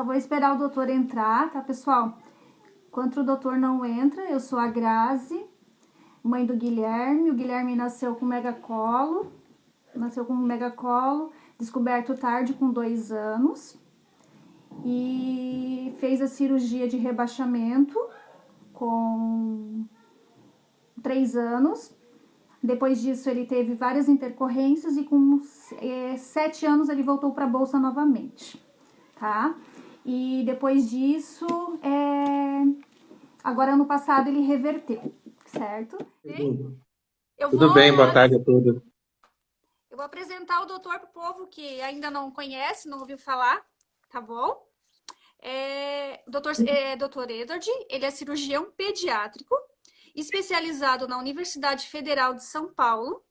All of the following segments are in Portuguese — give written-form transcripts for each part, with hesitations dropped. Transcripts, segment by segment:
vou esperar o doutor entrar, tá, pessoal? Enquanto o doutor não entra, eu sou a Grazi, mãe do Guilherme. O Guilherme nasceu com megacolo, descoberto tarde, com 2 anos. E fez a cirurgia de rebaixamento com 3 anos. Depois disso, ele teve várias intercorrências e com 7 anos ele voltou para a bolsa novamente, tá? E depois disso, agora ano passado ele reverteu, certo? Tudo bem, boa tarde a todos. Eu vou apresentar o doutor para o povo que ainda não conhece, não ouviu falar, tá bom? Doutor Edward, ele é cirurgião pediátrico, especializado na Universidade Federal de São Paulo,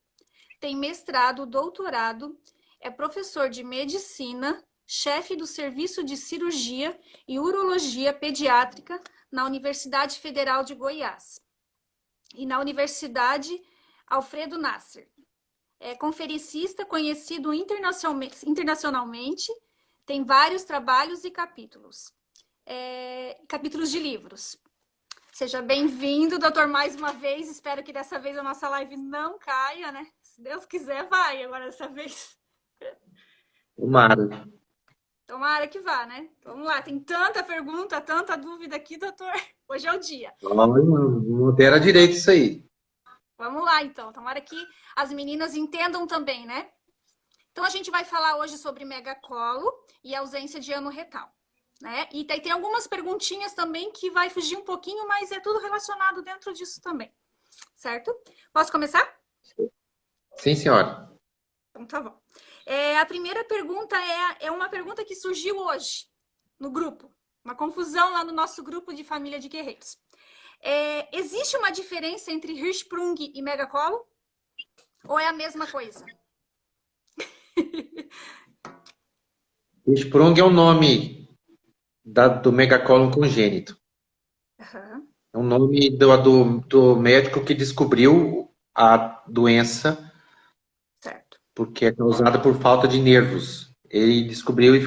tem mestrado, doutorado, é professor de medicina, chefe do Serviço de Cirurgia e Urologia Pediátrica na Universidade Federal de Goiás e na Universidade Alfredo Nasser. É conferencista conhecido internacionalmente, tem vários trabalhos e capítulos de livros. Seja bem-vindo, doutor, mais uma vez. Espero que dessa vez a nossa live não caia, né? Se Deus quiser, vai agora dessa vez. Tomara. Tomara que vá, né? Vamos lá, tem tanta pergunta, tanta dúvida aqui, doutor. Hoje é o dia. Não terá direito isso aí. Vamos lá, então. Tomara que as meninas entendam também, né? Então, a gente vai falar hoje sobre megacolo e ausência de ano retal, né? E tem algumas perguntinhas também que vai fugir um pouquinho, mas é tudo relacionado dentro disso também, certo? Posso começar? Sim, senhora. Então, tá bom. A primeira pergunta é uma pergunta que surgiu hoje no grupo. Uma confusão lá no nosso grupo de família de guerreiros. Existe uma diferença entre Hirschsprung e megacolo? Ou é a mesma coisa? Sprung é o nome do megacólon congênito. Uhum. É o nome do médico que descobriu a doença, Certo. porque é causada por falta de nervos. Ele descobriu e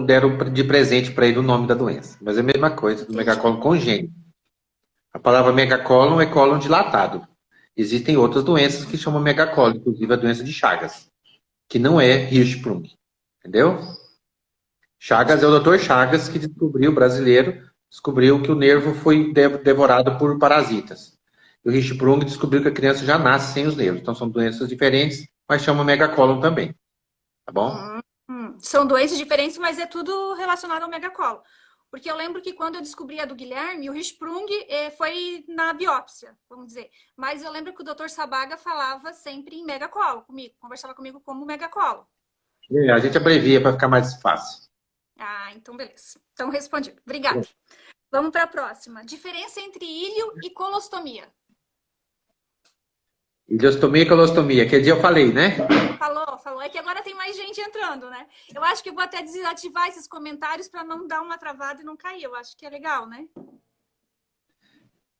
deram de presente para ele o nome da doença. Mas é a mesma coisa do megacólon congênito. A palavra megacólon é cólon dilatado. Existem outras doenças que chamam megacólon, inclusive a doença de Chagas, que não é Hirschsprung. Entendeu? Chagas é o Dr. Chagas que descobriu, brasileiro, descobriu que o nervo foi devorado por parasitas. E o Hirschsprung descobriu que a criança já nasce sem os nervos. Então são doenças diferentes, mas chama megacólon também. Tá bom? São doenças diferentes, mas é tudo relacionado ao megacolo. Porque eu lembro que quando eu descobri a do Guilherme, o Hirschsprung foi na biópsia, vamos dizer. Mas eu lembro que o Dr. Sabaga falava sempre em megacolo comigo, conversava comigo como megacolo. A gente abrevia para ficar mais fácil. Ah, então beleza. Então respondi. Obrigada. Vamos para a próxima. Diferença entre íleo e colostomia. Ileostomia e colostomia. Aquele dia eu falei, né? Falou. É que agora tem mais gente entrando, né? Eu acho que eu vou até desativar esses comentários para não dar uma travada e não cair. Eu acho que é legal, né?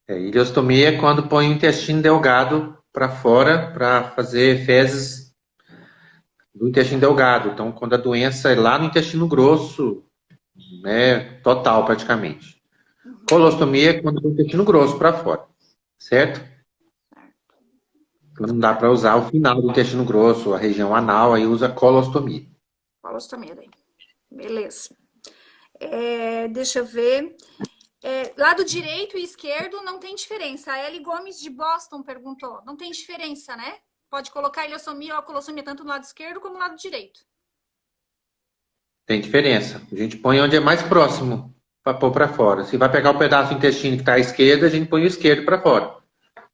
Ileostomia é quando põe o intestino delgado para fora para fazer fezes do intestino delgado. Então, quando a doença é lá no intestino grosso, né, total praticamente. Colostomia é quando põe o intestino grosso para fora, certo? Não dá para usar o final do intestino grosso, a região anal, aí usa colostomia. Colostomia daí. Beleza. Deixa eu ver. Lado direito e esquerdo não tem diferença. A Ellie Gomes de Boston perguntou. Não tem diferença, né? Pode colocar a ileostomia ou a colostomia tanto no lado esquerdo como no lado direito. Tem diferença. A gente põe onde é mais próximo para pôr para fora. Se vai pegar o pedaço do intestino que está à esquerda, a gente põe o esquerdo para fora.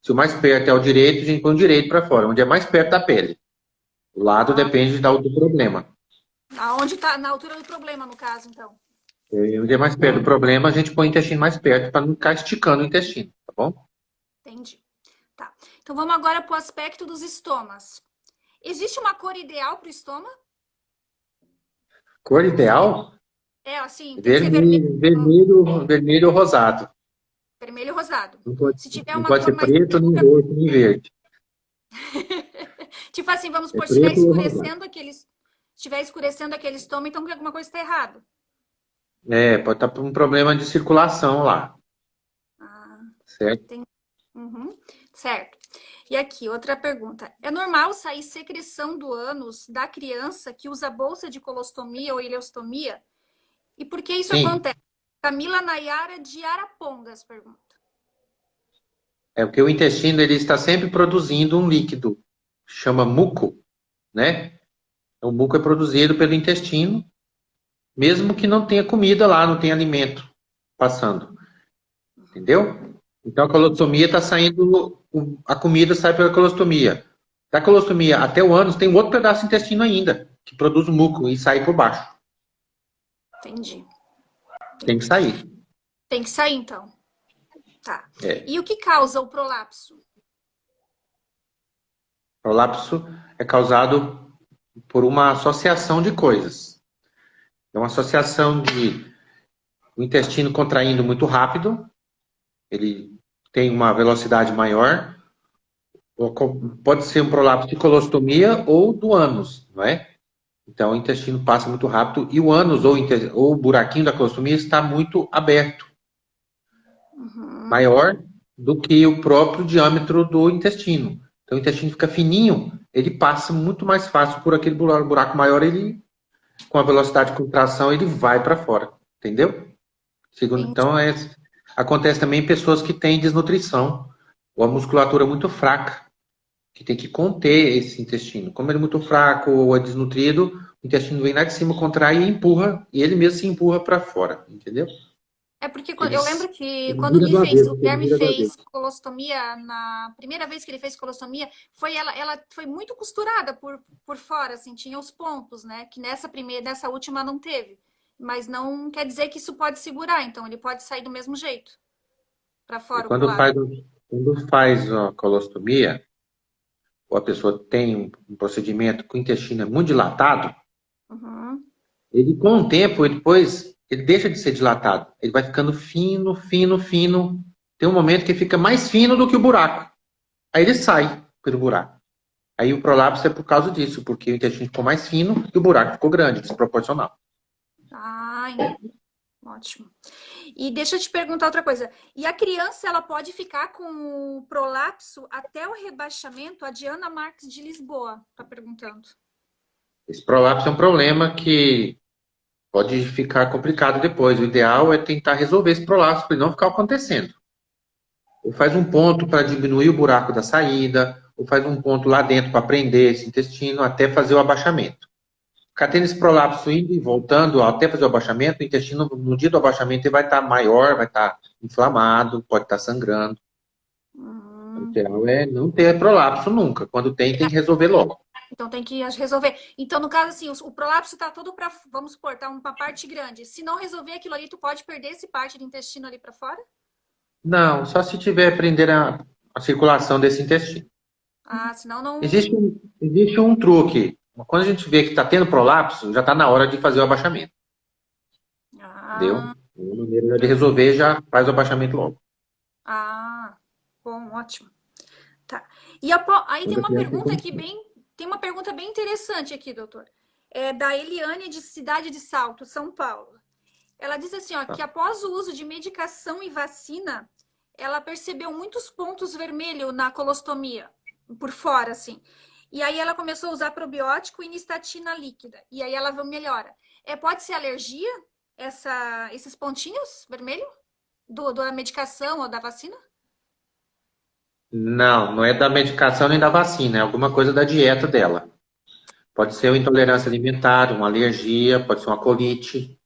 Se o mais perto é o direito, a gente põe o direito para fora, onde é mais perto da pele. O lado depende do problema. Aonde está? Na altura do problema, no caso, então. Onde é mais perto do problema, a gente põe o intestino mais perto para não ficar esticando o intestino, tá bom? Entendi. Tá. Então vamos agora para o aspecto dos estomas. Existe uma cor ideal para o estoma? Cor ideal? Assim, tem que ser vermelho. Vermelho ou rosado. Vermelho ou rosado. Se tiver Não uma pode cor ser mais preto, nem escura... roxo, nem verde. Tipo assim, vamos supor, se Preto ou rosado. estiver escurecendo aquele estômago, então alguma coisa está errada. Pode estar por um problema de circulação lá, Ah, certo? tem... Uhum, certo. E aqui, outra pergunta. É normal sair secreção do ânus da criança que usa bolsa de colostomia ou ileostomia? E por que isso Sim, acontece? Camila Nayara de Arapongas pergunta. é porque o intestino ele está sempre produzindo um líquido, chama muco, né? O muco é produzido pelo intestino, mesmo que não tenha comida lá, não tenha alimento passando, entendeu? Então a Entendi, colostomia está saindo, a comida sai pela colostomia. Da colostomia até o ânus tem um outro pedaço do intestino ainda, que produz o muco e sai por baixo. entendi, Tem que entendi. sair. Tem que sair, então. Tá. É. E o que causa o prolapso? Prolapso é causado por uma associação de coisas. É uma associação de o intestino contraindo muito rápido, ele tem uma velocidade maior, pode ser um prolapso de colostomia ou do ânus, não é? Então o intestino passa muito rápido e o ânus ou o buraquinho da colostomia está muito aberto, Uhum, maior do que o próprio diâmetro do intestino. Então o intestino fica fininho, ele passa muito mais fácil por aquele buraco maior, ele com a velocidade de contração ele vai para fora, entendeu? Segundo, entendi. então acontece também em pessoas que têm desnutrição ou a musculatura muito fraca, que tem que conter esse intestino. Como ele é muito fraco ou é desnutrido, o intestino vem lá de cima, contrai e empurra, e ele mesmo se empurra para fora, entendeu? É porque eu Eles, lembro que ele quando vira do O avesso, ele Guilherme vira do fez avesso. colostomia, na primeira vez que ele fez colostomia, ela foi muito costurada por fora, assim, tinha os pontos, né? Que nessa última não teve. Mas não quer dizer que isso pode segurar, então ele pode sair do mesmo jeito, para E fora ou pro lado. quando faz a colostomia, ou a pessoa tem um procedimento que o intestino é muito dilatado, Uhum. ele com o tempo, ele deixa de ser dilatado. Ele vai ficando fino, fino, fino. Tem um momento que fica mais fino do que o buraco. Aí ele sai pelo buraco. Aí o prolapso é por causa disso, porque o intestino ficou mais fino e o buraco ficou grande, desproporcional. Ah, ótimo. E deixa eu te perguntar outra coisa. E a criança, ela pode ficar com o prolapso até o rebaixamento? A Diana Marques de Lisboa está perguntando. Esse prolapso é um problema que pode ficar complicado depois. O ideal é tentar resolver esse prolapso para ele não ficar acontecendo. Ou faz um ponto para diminuir o buraco da saída, ou faz um ponto lá dentro para prender esse intestino até fazer o abaixamento. Ficar tendo esse prolapso indo e voltando até fazer o abaixamento, o intestino no dia do abaixamento ele vai estar maior, vai estar inflamado, pode estar sangrando. O Hum. ideal é não ter prolapso nunca. Quando tem que resolver logo. Então tem que resolver. Então, no caso, assim, o prolapso está todo para, vamos supor, tá uma parte grande. Se não resolver aquilo ali, tu pode perder esse parte do intestino ali para fora? Não, só se tiver prender a circulação desse intestino. Ah, senão Existe não. um, existe um truque. Quando a gente vê que está tendo prolapso, já está na hora de fazer o abaixamento. Ah, Entendeu? Uma maneira de resolver já faz o abaixamento logo. ah, bom, ótimo. Tá. Aí tem Quando a uma criança tem pergunta aqui condição. bem, tem uma pergunta bem interessante aqui, doutor. É da Eliane de Cidade de Salto, São Paulo. Ela diz assim, ó, Tá? que após o uso de medicação e vacina, ela percebeu muitos pontos vermelhos na colostomia, por fora, assim. E aí ela começou a usar probiótico e nistatina líquida. E aí ela melhora. Pode ser alergia, esses pontinhos vermelhos da medicação ou da vacina? Não, não é da medicação nem da vacina, é alguma coisa da dieta dela. Pode ser uma intolerância alimentar, uma alergia, pode ser uma colite,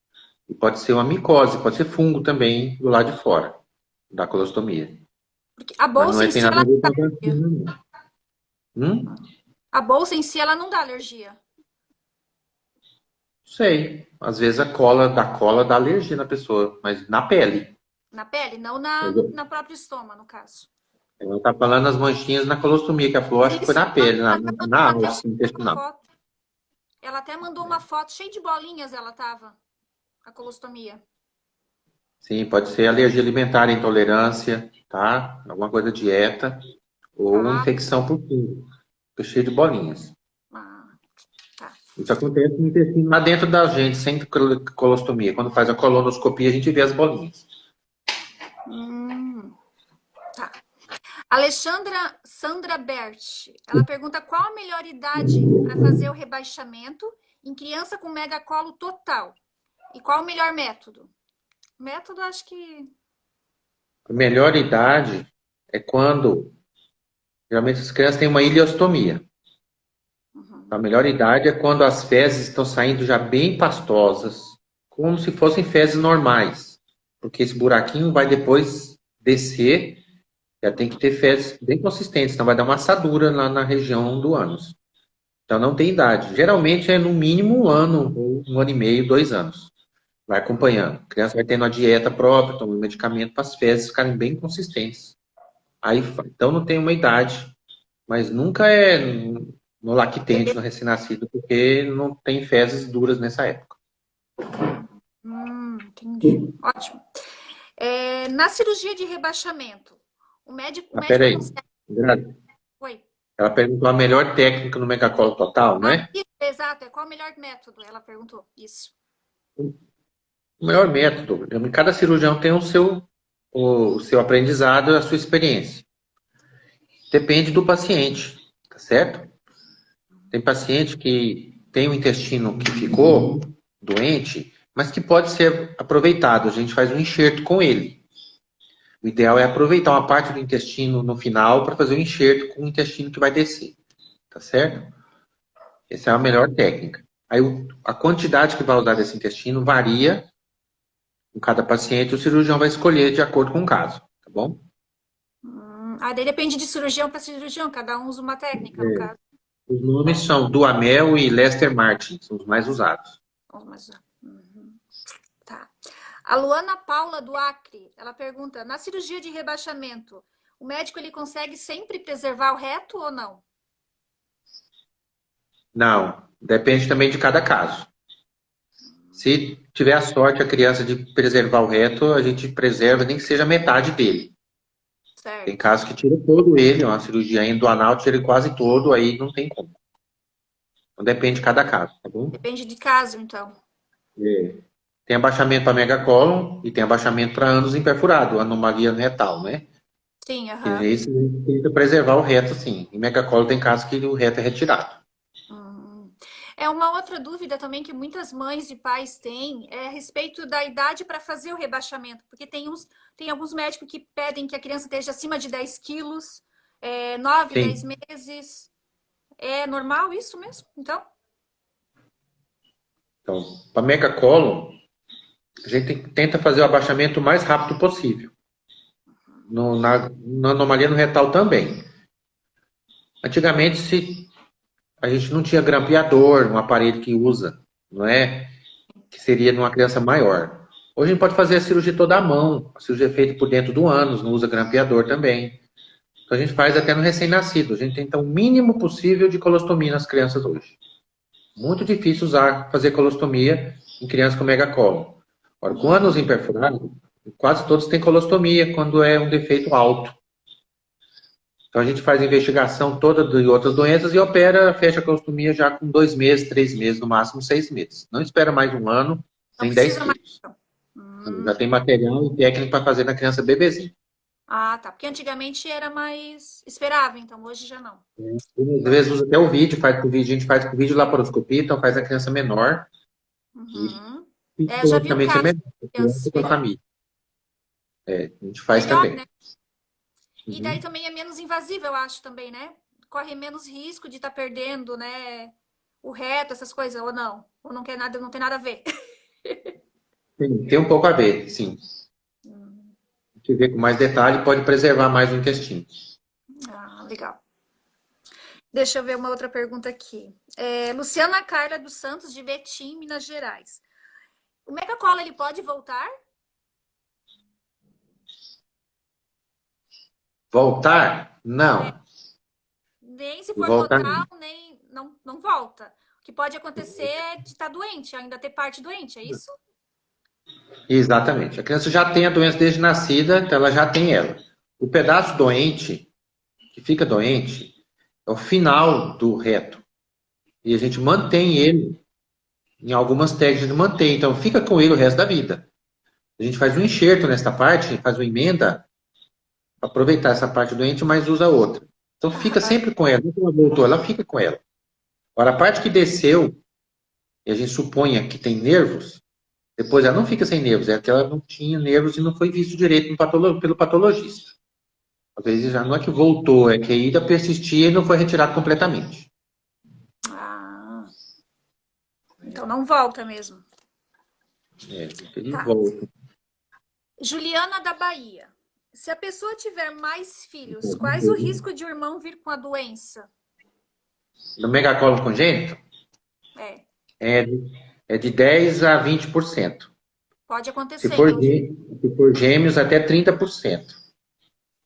e pode ser uma micose, pode ser fungo também do lado de fora da colostomia. Porque a Mas não bolsa é, em tem si, nada ela a ver não com dá a alergia. vacina, não. A bolsa em si, ela não dá alergia. Sei. Às vezes a cola dá alergia na pessoa, mas na pele. Na pele, não na própria estômago, no caso. Ela tá falando as manchinhas na colostomia, que a flor acho que foi Isso, na pele, na ela até alça mandou uma intestinal. foto. Ela até mandou uma foto cheia de bolinhas, ela tava, a colostomia. Sim, pode ser alergia alimentar, intolerância, tá? Alguma coisa dieta ou Ah, infecção por fungo. Fica cheio de bolinhas. ah, tá. Isso acontece no intestino lá dentro da gente, sem colostomia. Quando faz a colonoscopia, a gente vê as bolinhas. Tá. Alexandra Sandra Bert, ela pergunta qual a melhor idade para fazer o rebaixamento em criança com megacolo total? E qual o melhor método? Método, acho que... A melhor idade é quando, geralmente, as crianças têm uma ileostomia. A melhor idade é quando as fezes estão saindo já bem pastosas, como se fossem fezes normais. Porque esse buraquinho vai depois descer, já tem que ter fezes bem consistentes, senão vai dar uma assadura lá na região do ânus. Então não tem idade. Geralmente é no mínimo 1 ano, ou 1 ano e meio, 2 anos. Vai acompanhando. A criança vai tendo a dieta própria, tomando medicamento para as fezes ficarem bem consistentes. Aí, então não tem uma idade, mas nunca é no lactente, no recém-nascido, porque não tem fezes duras nessa época. Entendi. Ótimo. Na cirurgia de rebaixamento, o médico Peraí. consegue... Oi. Ela perguntou a melhor técnica no megacolo total, né? Isso, exato. Qual o melhor método? Ela perguntou. Isso. O melhor método, cada cirurgião tem o seu aprendizado e a sua experiência. Depende do paciente, tá certo? Tem paciente que tem o intestino que ficou doente, mas que pode ser aproveitado. A gente faz um enxerto com ele. O ideal é aproveitar uma parte do intestino no final para fazer um enxerto com o intestino que vai descer, tá certo? Essa é a melhor técnica. Aí a quantidade que vai usar desse intestino varia em cada paciente, o cirurgião vai escolher de acordo com o caso, tá bom? Daí depende de cirurgião para cirurgião, cada um usa uma técnica, no caso. Os nomes são Duhamel e Lester Martin, são os mais usados. Tá. A Luana Paula do Acre, ela pergunta, na cirurgia de rebaixamento, o médico ele consegue sempre preservar o reto ou não? Não, depende também de cada caso. Se tiver a sorte a criança de preservar o reto, a gente preserva nem que seja metade dele. Certo. Tem casos que tira todo ele, uma cirurgia endoanal tira quase todo, aí não tem como. Então depende de cada caso, tá bom? Depende de caso, então. Tem abaixamento para megacólon e tem abaixamento para ânus imperfurado, anomalia retal, né? Sim, Esse a gente tenta preservar o reto, sim. Em megacólon tem casos que o reto é retirado. É uma outra dúvida também que muitas mães e pais têm é a respeito da idade para fazer o rebaixamento, porque tem alguns médicos que pedem que a criança esteja acima de 10 quilos, 9, Sim. 10 meses. É normal isso mesmo, então? Então, para megacólon, a gente tenta fazer o abaixamento o mais rápido possível. Na anomalia no retal também. Antigamente, a gente não tinha grampeador, um aparelho que usa, não é? Que seria numa criança maior. Hoje a gente pode fazer a cirurgia toda à mão. A cirurgia é feita por dentro do ânus, não usa grampeador também. Então a gente faz até no recém-nascido. A gente tenta o mínimo possível de colostomia nas crianças hoje. Muito difícil fazer colostomia em crianças com megacólon. Agora, com ânus imperfurado, quase todos têm colostomia quando é um defeito alto. Então a gente faz a investigação toda de outras doenças e opera, fecha a colostomia já com 2 meses, 3 meses, no máximo 6 meses. Não espera mais 1 ano, nem 10 quilos. Já tem material e técnica para fazer na criança bebezinha. Ah, tá. Porque antigamente era mais esperável, então hoje já não. Às vezes usa até o vídeo, a gente faz com vídeo laparoscopia, então faz a criança menor. E já vi um caso criança com a família. A gente faz melhor, também. Né? E daí também é menos invasivo, eu acho também, né? Corre menos risco de estar perdendo, né? O reto, essas coisas, ou não? Ou não quer nada, não tem nada a ver? Tem um pouco a ver, sim. A gente vê com mais detalhe, pode preservar mais o intestino. Ah, legal. Deixa eu ver uma outra pergunta aqui. Luciana Carla dos Santos, de Betim, Minas Gerais. O megacolo, ele pode voltar? Voltar? Não. Nem se for total, nem não volta. O que pode acontecer é de estar doente, ainda ter parte doente, é isso? Exatamente. A criança já tem a doença desde nascida, então ela já tem ela. O pedaço doente, que fica doente, é o final do reto. E a gente mantém ele, em algumas técnicas de mantém, então fica com ele o resto da vida. A gente faz um enxerto nesta parte, faz uma emenda, para aproveitar essa parte doente, mas usa outra. Então fica Aham. sempre com ela. Quando ela voltou, ela fica com ela. Agora, a parte que desceu, e a gente suponha que tem nervos, depois ela não fica sem nervos, é que ela não tinha nervos e não foi visto direito pelo patologista. Às vezes já não é que voltou, é que ainda persistia e não foi retirado completamente. Ah, então não volta mesmo. É, ele Tá. volta. Juliana da Bahia. Se a pessoa tiver mais filhos, quais o risco de o irmão vir com a doença? No megacolo congênito, É, é de, é de 10 a 20%. pode Se acontecer. for, Então, se for gêmeos, até 30%.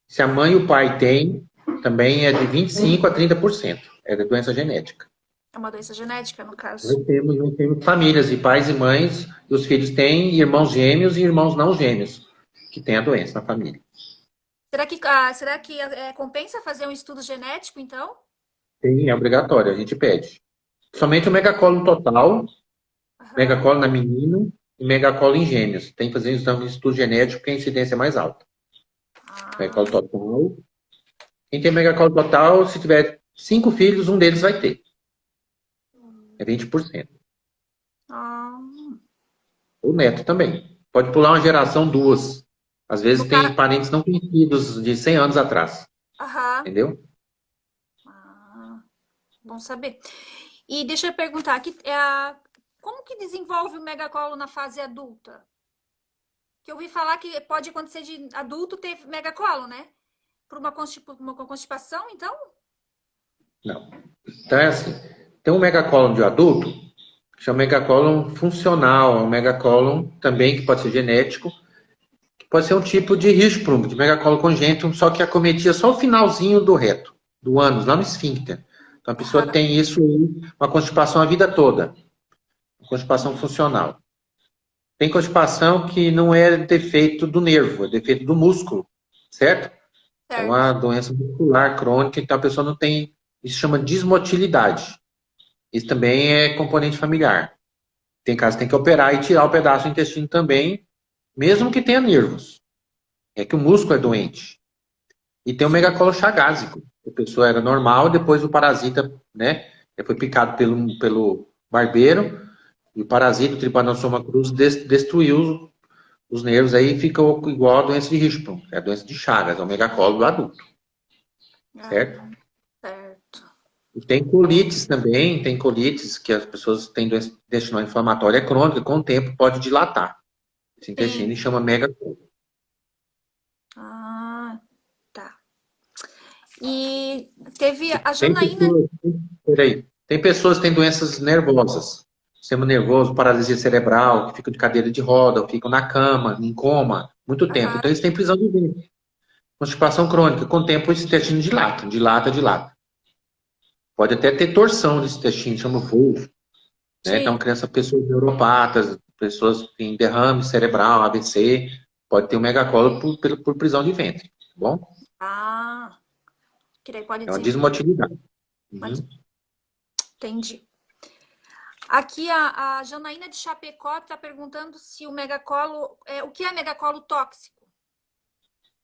Se a mãe e o pai têm, também é de 25 a 30%. É da doença genética. é uma doença genética, no caso. Nós temos famílias e pais e mães, e os filhos têm irmãos gêmeos e irmãos não gêmeos, que têm a doença na família. Será que compensa fazer um estudo genético, então? Sim, é obrigatório, a gente pede. Somente o megacolo total, Aham. megacolo na menina e megacolo em gêmeos. Tem que fazer um exame de estudo genético porque a incidência é mais alta. Megacolo Ah, total. Quem tem megacolo total, se tiver 5 filhos, um deles vai ter. É 20%. ah. O neto também. Pode pular uma geração, duas. Às vezes No ca... tem parentes não conhecidos de 100 anos atrás. Aham. Entendeu? Ah, bom saber. E deixa eu perguntar aqui, como que desenvolve o megacolo na fase adulta? Que eu ouvi falar que pode acontecer de adulto ter megacolo, né? Por uma constipação, então? Não. Então é assim. Tem um megacólon de adulto, que chama megacólon funcional. É um megacólon também que pode ser genético, que pode ser um tipo de Hirschsprung, de megacólon congênito, só que acometia só o finalzinho do reto, do ânus, lá no esfíncter. Então a pessoa Aham. tem isso aí, uma constipação a vida toda. Uma constipação funcional. Tem constipação que não é defeito do nervo, é defeito do músculo, certo? É Certo. uma doença muscular crônica, então a pessoa não tem. Isso chama dismotilidade. Isso também é componente familiar. Tem casos que tem que operar e tirar o pedaço do intestino também, mesmo que tenha nervos. É que o músculo é doente. E tem o Sim. megacolo chagásico. A pessoa era normal, depois o parasita, né? Foi picado pelo barbeiro, e o parasita, o Trypanosoma cruzi, destruiu os nervos, aí ficou igual a doença de Hirschsprung, é a doença de Chagas, é o megacolo do adulto, certo? Ah, certo. E tem colites também, tem colites que as pessoas têm doença intestinal inflamatória crônica, com o tempo pode dilatar esse intestino e Sim. chama megacolo. Ah, tá. E teve a Tem Janaína. pessoas, peraí, tem pessoas que têm doenças nervosas, sistema nervoso, paralisia cerebral, que ficam de cadeira de roda, ou ficam na cama, em coma, muito tempo. Aham. Então eles têm prisão de ventre. Constipação crônica, com o tempo esse intestino dilata, dilata, dilata. Pode até ter torção desse intestino, chama Wolff, né? Então, Sim. criança, pessoas neuropatas, pessoas que têm derrame cerebral, AVC, pode ter um megacolo por prisão de ventre, tá bom? Ah, que daí pode É uma desenvolver. desmotilidade. Mas Uhum. entendi. Aqui a Janaína de Chapecó está perguntando se o megacolo. O que é megacolo tóxico?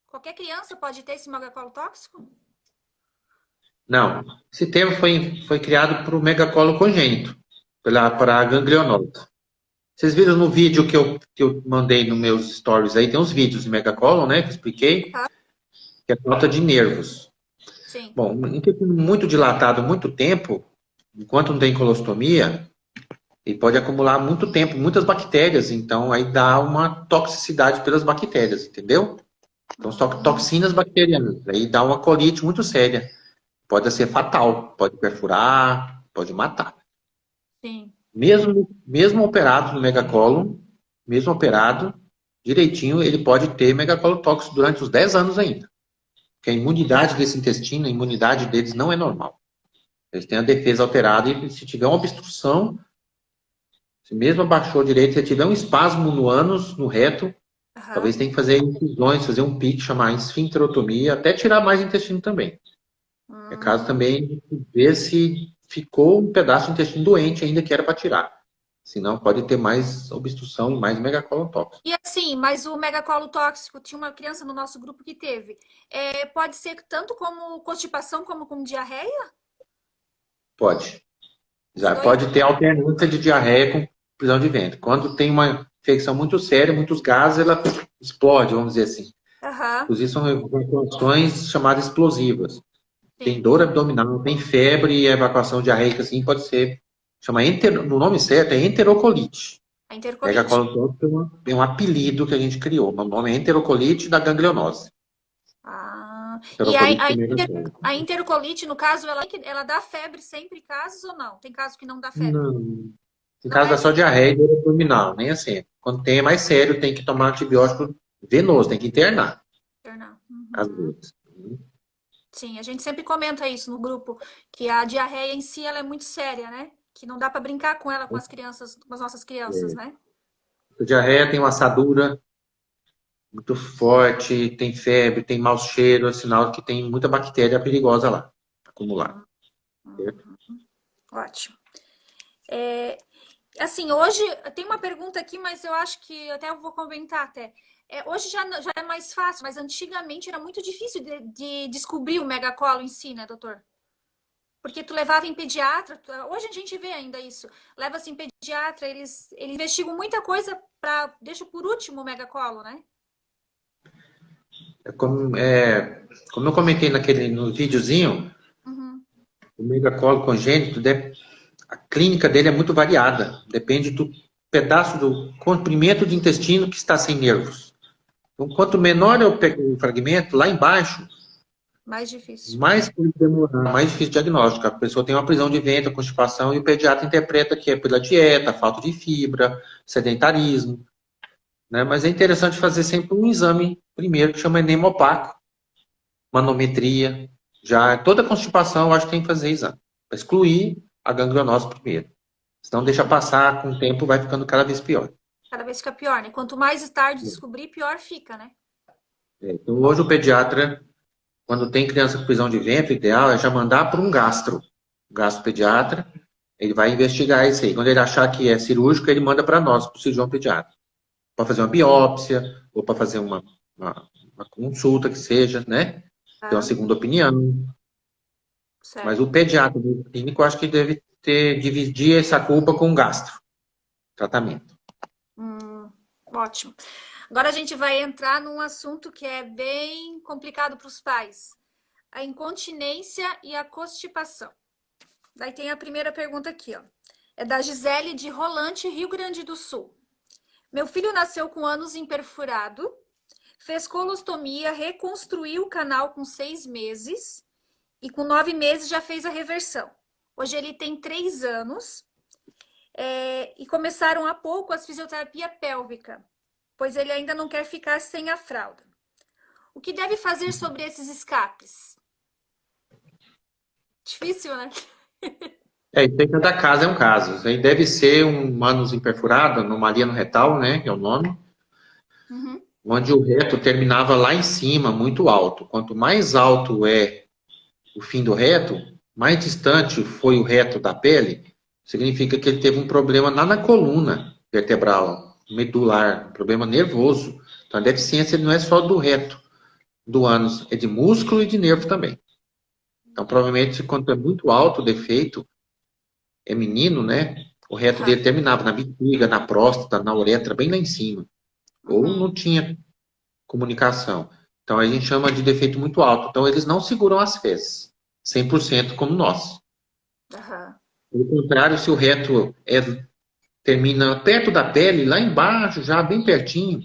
Qualquer criança pode ter esse megacolo tóxico? Não, esse termo foi criado para o megacolo congênito, para a ganglionose. Vocês viram no vídeo que eu mandei nos meus stories aí, tem uns vídeos de megacolo, né, que eu expliquei, Aham. que é falta de nervos. Sim. Bom, um intestino muito dilatado, muito tempo, enquanto não tem colostomia, ele pode acumular muito tempo, muitas bactérias, então aí dá uma toxicidade pelas bactérias, entendeu? Então, são Hum, toxinas bacterianas, aí dá uma colite muito séria. Pode ser fatal, pode perfurar, pode matar. sim. Mesmo operado no megacólon, mesmo operado direitinho, ele pode ter megacolo tóxico durante os 10 anos ainda. Porque a imunidade desse intestino, a imunidade deles não é normal. Eles têm a defesa alterada e se tiver uma obstrução, se mesmo abaixou direito, se tiver um espasmo no ânus, no reto, Aham. talvez tenha que fazer incisões, fazer um PIC, chamar esfincterotomia, até tirar mais intestino também. É caso Hum, também de ver se ficou um pedaço de intestino doente ainda que era para tirar. Senão pode ter mais obstrução e mais megacolon tóxico. E assim, mas o megacolo tóxico, tinha uma criança no nosso grupo que teve. Pode ser tanto como constipação como com diarreia? Pode. Os Já dois? pode ter alternância de diarreia com prisão de ventre. Quando tem uma infecção muito séria, muitos gases, ela explode, vamos dizer assim. Aham, Inclusive são evacuações chamadas explosivas. Tem sim. dor abdominal, tem febre e evacuação diarreica, assim, pode ser, no nome certo é enterocolite. A intercolite. Megacolon tóxico é um apelido que a gente criou. O nome é enterocolite da ganglionose. Ah, e Enterocolite primeira série. a intercolite, no caso, ela dá febre sempre em casos ou não? Tem casos que não dá febre? Não. Em Não caso é da só assim? diarreia e dor abdominal, nem assim. Quando tem é mais sério, tem que tomar antibiótico venoso, tem que internar, Não. às Uhum. vezes. Sim, a gente sempre comenta isso no grupo, que a diarreia em si ela é muito séria, né? Que não dá para brincar com ela com as crianças, com as nossas crianças, né? A diarreia tem uma assadura muito forte, tem febre, tem mau cheiro, é sinal que tem muita bactéria perigosa lá, acumulada. Uhum. Ótimo. Assim, hoje tem uma pergunta aqui, mas eu acho que até eu vou comentar até. Hoje já é mais fácil, mas antigamente era muito difícil de descobrir o megacolo em si, né, doutor? Porque tu levava em pediatra, hoje a gente vê ainda isso. Leva-se em pediatra, eles investigam muita coisa para deixa por último o megacolo, né? Como eu comentei no videozinho, Uhum. o megacolo congênito, a clínica dele é muito variada. Depende do pedaço do comprimento de intestino que está sem nervos. Então, quanto menor é o fragmento, lá embaixo, Mais difícil. mais pode demorar, mais difícil o diagnóstico. A pessoa tem uma prisão de ventre, constipação, e o pediatra interpreta que é pela dieta, falta de fibra, sedentarismo. Né? Mas é interessante fazer sempre um exame primeiro, que chama enema opaco, manometria. Já toda constipação, eu acho que tem que fazer exame. Para excluir a ganglionose primeiro. Senão deixa passar, com o tempo vai ficando cada vez pior. Cada vez fica pior, né? Quanto mais tarde descobrir, pior fica, né? Então, hoje o pediatra, quando tem criança com prisão de ventre, o ideal é já mandar para um gastropediatra, ele vai investigar isso aí. Quando ele achar que é cirúrgico, ele manda para nós, para o cirurgião pediatra, para fazer uma biópsia, ou para fazer uma consulta que seja, né? Ter uma Tá, segunda opinião. Mas o certo. pediatra do clínico, eu acho que deve dividir essa culpa com o tratamento. Ótimo. Agora a gente vai entrar num assunto que é bem complicado para os pais: a incontinência e a constipação. Daí tem a primeira pergunta aqui, ó. É da Gisele de Rolante, Rio Grande do Sul. Meu filho nasceu com ânus imperfurado, fez colostomia, reconstruiu o canal com 6 meses e com 9 meses já fez a reversão. Hoje ele tem 3 anos e começaram há pouco a fisioterapia pélvica, pois ele ainda não quer ficar sem a fralda. O que deve fazer sobre esses escapes? Difícil, né? Isso aí cada caso é um caso. Isso aí deve ser um ânus imperfurado, anomalia no retal, né? Que é o nome. Uhum. Onde o reto terminava lá em cima, muito alto. Quanto mais alto é o fim do reto, mais distante foi o reto da pele, significa que ele teve um problema lá na coluna vertebral, medular, um problema nervoso. Então a deficiência não é só do reto, do ânus, é de músculo e de nervo também. Então provavelmente quando é muito alto o defeito, é menino, né? O reto dele terminava na bexiga, na próstata, na uretra, bem lá em cima. Ou Uhum. não tinha comunicação. Então a gente chama de defeito muito alto. Então eles não seguram as fezes, 100% como nós. Uhum. Pelo contrário, se o reto termina perto da pele, lá embaixo, já bem pertinho,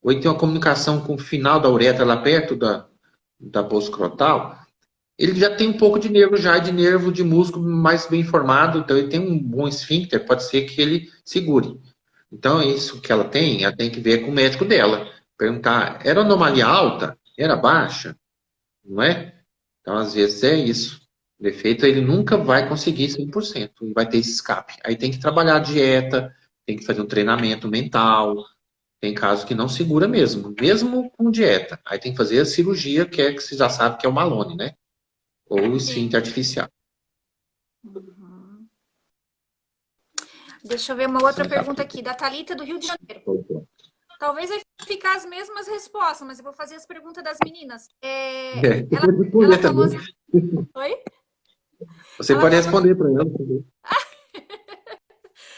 ou ele tem uma comunicação com o final da uretra, lá perto da bolsa escrotal, ele já tem um pouco de nervo já, de nervo de músculo mais bem formado, então ele tem um bom esfíncter, pode ser que ele segure. Então, isso que ela tem que ver com o médico dela. Perguntar, era anomalia alta? Era baixa? Não é? Então, às vezes é isso. O defeito, ele nunca vai conseguir 100%. Ele vai ter esse escape. Aí tem que trabalhar a dieta, tem que fazer um treinamento mental. Tem casos que não segura mesmo, mesmo com dieta. Aí tem que fazer a cirurgia, que você já sabe que é o Malone, né? Ou o Sim. esfíncter artificial. Deixa eu ver uma outra pergunta aqui, da Thalita, do Rio de Janeiro. Talvez vai ficar as mesmas respostas, mas eu vou fazer as perguntas das meninas. Ela falou assim... Oi? Você pode responder para ela.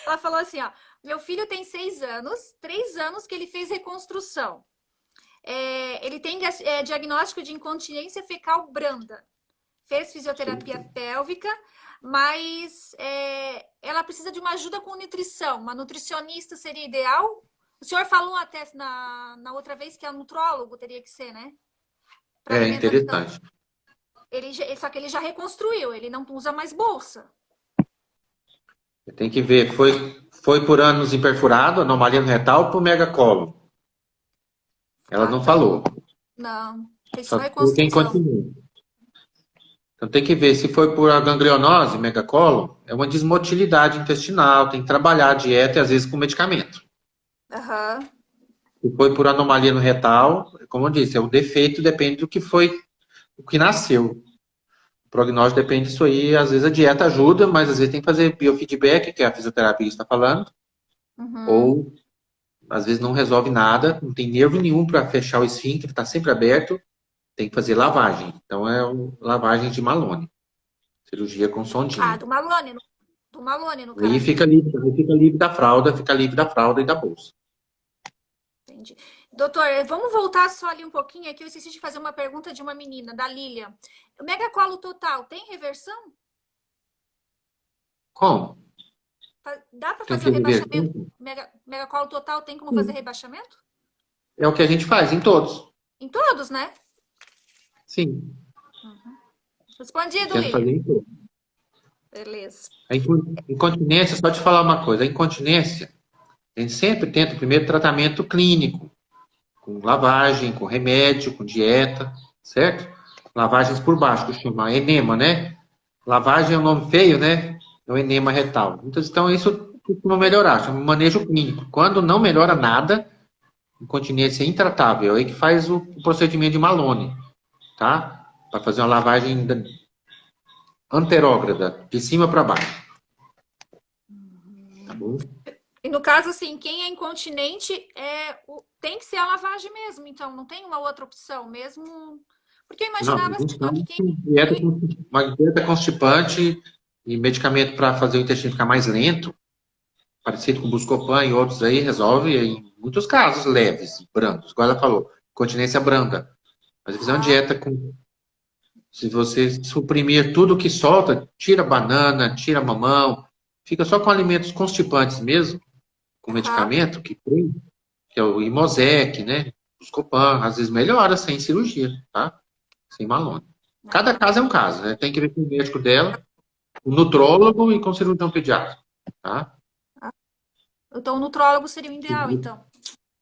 Ela falou assim, ó, meu filho tem 6 anos, 3 anos que ele fez reconstrução. Ele tem diagnóstico de incontinência fecal branda. Fez fisioterapia pélvica, mas ela precisa de uma ajuda com nutrição. Uma nutricionista seria ideal? O senhor falou até na outra vez que a nutrólogo teria que ser, né? Interessante. Só que ele já reconstruiu, ele não usa mais bolsa. Tem que ver, foi por ânus imperfurado, anomalia no retal ou por megacolo? Ela não falou. Não, tem só reconstrução. Então tem que ver, se foi por ganglionose, megacolo, é uma desmotilidade intestinal, tem que trabalhar a dieta e às vezes com medicamento. Uhum. Se foi por anomalia no retal, como eu disse, o defeito depende do que foi, o que nasceu. O prognóstico depende disso aí, às vezes a dieta ajuda, mas às vezes tem que fazer biofeedback, que é a fisioterapia está falando, ou às vezes não resolve nada, não tem nervo nenhum para fechar o esfíncter, está sempre aberto, tem que fazer lavagem. Então é lavagem de Malone. Cirurgia com sondinha. Do Malone, no caso. Aí fica livre da fralda, e da bolsa. Entendi. Doutor, vamos voltar só ali um pouquinho aqui. Eu esqueci de fazer uma pergunta de uma menina, da Lilian. O megacolo total tem reversão? Como? Dá para fazer o rebaixamento? Megacolo total tem como fazer rebaixamento? É o que a gente faz em todos. Em todos, né? Sim. Respondido, Lilian. Beleza. A incontinência, só te falar uma coisa. A incontinência, a gente sempre tenta o primeiro tratamento clínico. Com lavagem, com remédio, com dieta, certo? Lavagens por baixo, que chama enema, né? Lavagem é um nome feio, né? É o enema retal. Então, isso costuma melhorar, chama manejo clínico. Quando não melhora nada, incontinência intratável, é aí que faz o procedimento de Malone, tá? Para fazer uma lavagem anterógrada, de cima para baixo. Tá bom? E no caso, assim, quem é incontinente tem que ser a lavagem mesmo, então não tem uma outra opção mesmo. Porque eu imaginava uma dieta constipante e medicamento para fazer o intestino ficar mais lento, parecido com Buscopan e outros aí, resolve em muitos casos leves, brandos. Igual ela falou, continência branda. Mas fazer uma dieta com... Se você suprimir tudo que solta, tira banana, tira mamão, fica só com alimentos constipantes mesmo, com medicamento que tem, que é o Imosec, né? Buscopan, às vezes melhora sem cirurgia, tá? Sem Malone. Cada caso é um caso, né? Tem que ver com o médico dela, o nutrólogo e com o cirurgião pediátrico, tá? Então, o nutrólogo seria o ideal, então.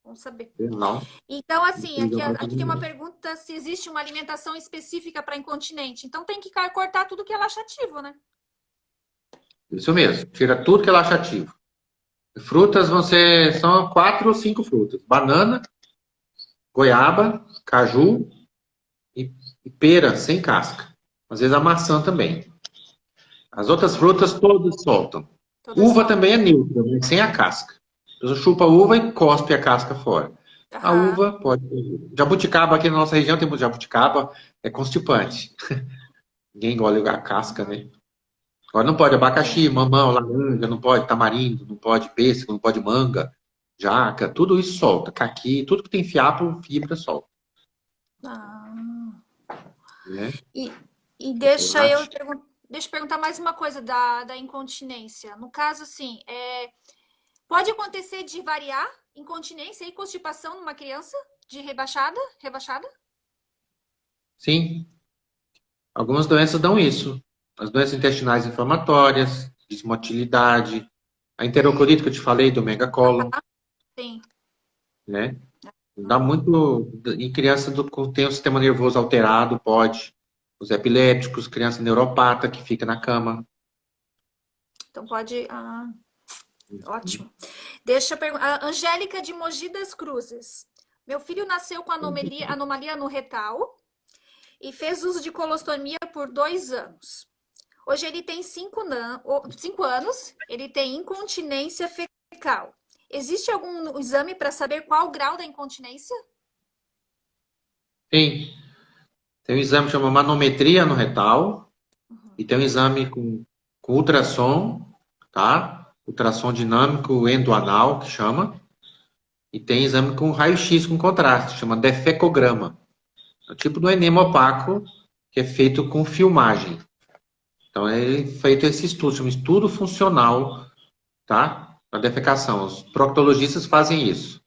Vamos saber. Não. Então, assim, aqui tem uma pergunta se existe uma alimentação específica para incontinente. Então, tem que cortar tudo que é laxativo, né? Isso mesmo. Tira tudo que é laxativo. Frutas são 4 ou 5 frutas. Banana, goiaba, caju e pera sem casca. Às vezes a maçã também. As outras frutas todas soltam. Uva também é neutra, mas sem a casca. Você chupa a uva e cospe a casca fora. A uva pode... Jabuticaba, aqui na nossa região tem muito jabuticaba, é constipante. Ninguém engole a casca, né? Agora não pode abacaxi, mamão, laranja, não pode tamarindo, não pode pêssego, não pode manga, jaca, tudo isso solta. Caqui, tudo que tem fiapo, fibra, solta. Né? E deixa eu perguntar mais uma coisa da incontinência. No caso, assim, pode acontecer de variar incontinência e constipação numa criança de rebaixada? Sim. Algumas doenças dão isso. As doenças intestinais inflamatórias, desmotilidade, a enterocolite que eu te falei do megacólon. Sim. Né? Dá muito... Em criança que tem o sistema nervoso alterado, pode. Os epilépticos, criança neuropata que fica na cama. Então pode... Ótimo. Deixa eu perguntar. Angélica de Mogi das Cruzes. Meu filho nasceu com anomalia no retal e fez uso de colostomia por 2 anos. Hoje ele tem 5 anos, ele tem incontinência fecal. Existe algum exame para saber qual o grau da incontinência? Tem um exame que chama manometria no retal e tem um exame com ultrassom, tá? Ultrassom dinâmico endoanal, que chama. E tem exame com raio-x com contraste, chama defecograma. É o tipo do enema opaco que é feito com filmagem. Então é feito esse estudo, chama estudo funcional, tá? Para defecação. Os proctologistas fazem isso.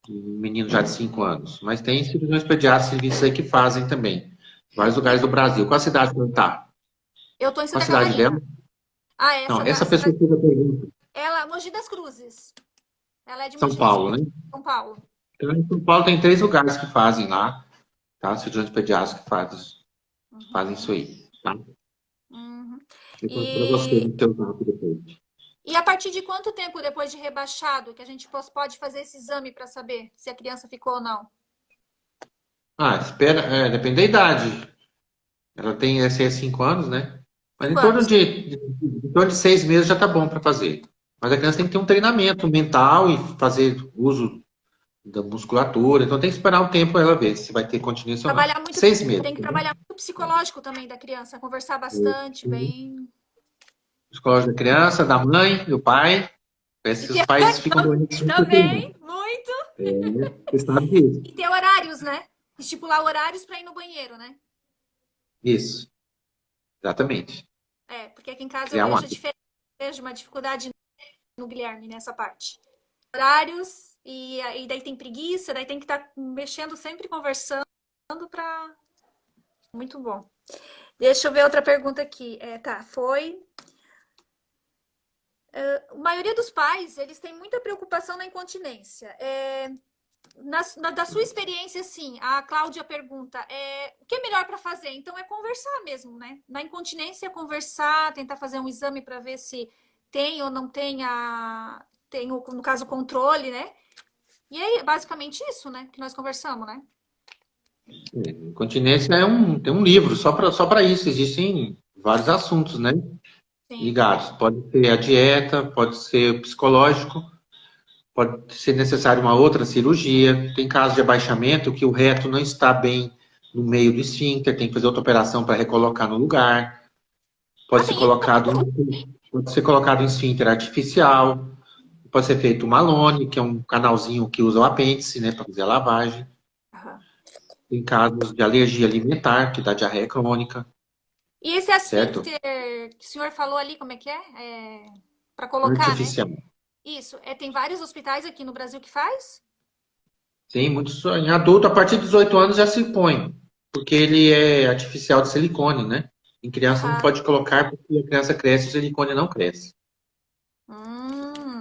Um menino já de 5 anos. Mas tem cirurgiões pediátricos, serviços aí que fazem também. Em vários lugares do Brasil. Qual a cidade que ela está? Eu estou em Qual a Santa cidade Catarina. dela? Ah, Não, essa essa pessoa que fez a pergunta. Ela, Mogi das Cruzes. Ela é de São Mogi das Paulo, Cruzes, né? São Paulo. Então, em São Paulo tem 3 lugares que fazem lá, tá? Cirurgiões pediátricos que fazem isso aí, tá? Uhum. Depois para você no teu zap depois. E a partir de quanto tempo depois de rebaixado que a gente pode fazer esse exame para saber se a criança ficou ou não? Espera, depende da idade. Ela tem esse 5 anos, né? Mas Cinco anos. em torno de 6 meses já tá bom para fazer. Mas a criança tem que ter um treinamento mental e fazer uso da musculatura. Então tem que esperar um tempo ela ver se vai ter continência ou não. Trabalhar muito, 6 meses. tem que trabalhar muito o psicológico também da criança, conversar bastante, bem. Psicológico da criança, da mãe, do pai. Parece que os pais ficam doentes. Também, muito. Você sabe disso. E ter horários, né? Estipular horários para ir no banheiro, né? Isso. Exatamente. Porque aqui em casa Criar eu um vejo uma dificuldade no Guilherme nessa parte. Horários, e daí tem preguiça, daí tem que estar mexendo, sempre conversando para. Muito bom. Deixa eu ver outra pergunta aqui. A maioria dos pais, eles têm muita preocupação na incontinência. Da sua experiência, assim, a Cláudia pergunta, o que é melhor para fazer? Então, é conversar mesmo, né? Na incontinência, conversar, tentar fazer um exame para ver se tem ou não tem no caso, o controle, né? E é basicamente isso, né? Que nós conversamos, né? Incontinência tem um livro só para isso. Existem vários assuntos, né? Sim. Ligados. Pode ser a dieta, pode ser o psicológico, pode ser necessário uma outra cirurgia. Tem casos de abaixamento que o reto não está bem no meio do esfíncter, tem que fazer outra operação para recolocar no lugar. Pode ser colocado em esfíncter artificial. Pode ser feito uma Malone, que é um canalzinho que usa o apêndice, né, para fazer a lavagem. Tem casos de alergia alimentar, que dá diarreia crônica. E esse esfíncter que o senhor falou ali, como é que é? Para colocar, artificial. Né? Isso. Tem vários hospitais aqui no Brasil que faz? Sim, muitos. Em adulto, a partir dos 18 anos já se põe, porque ele é artificial de silicone, né? Em criança não pode colocar porque a criança cresce e o silicone não cresce.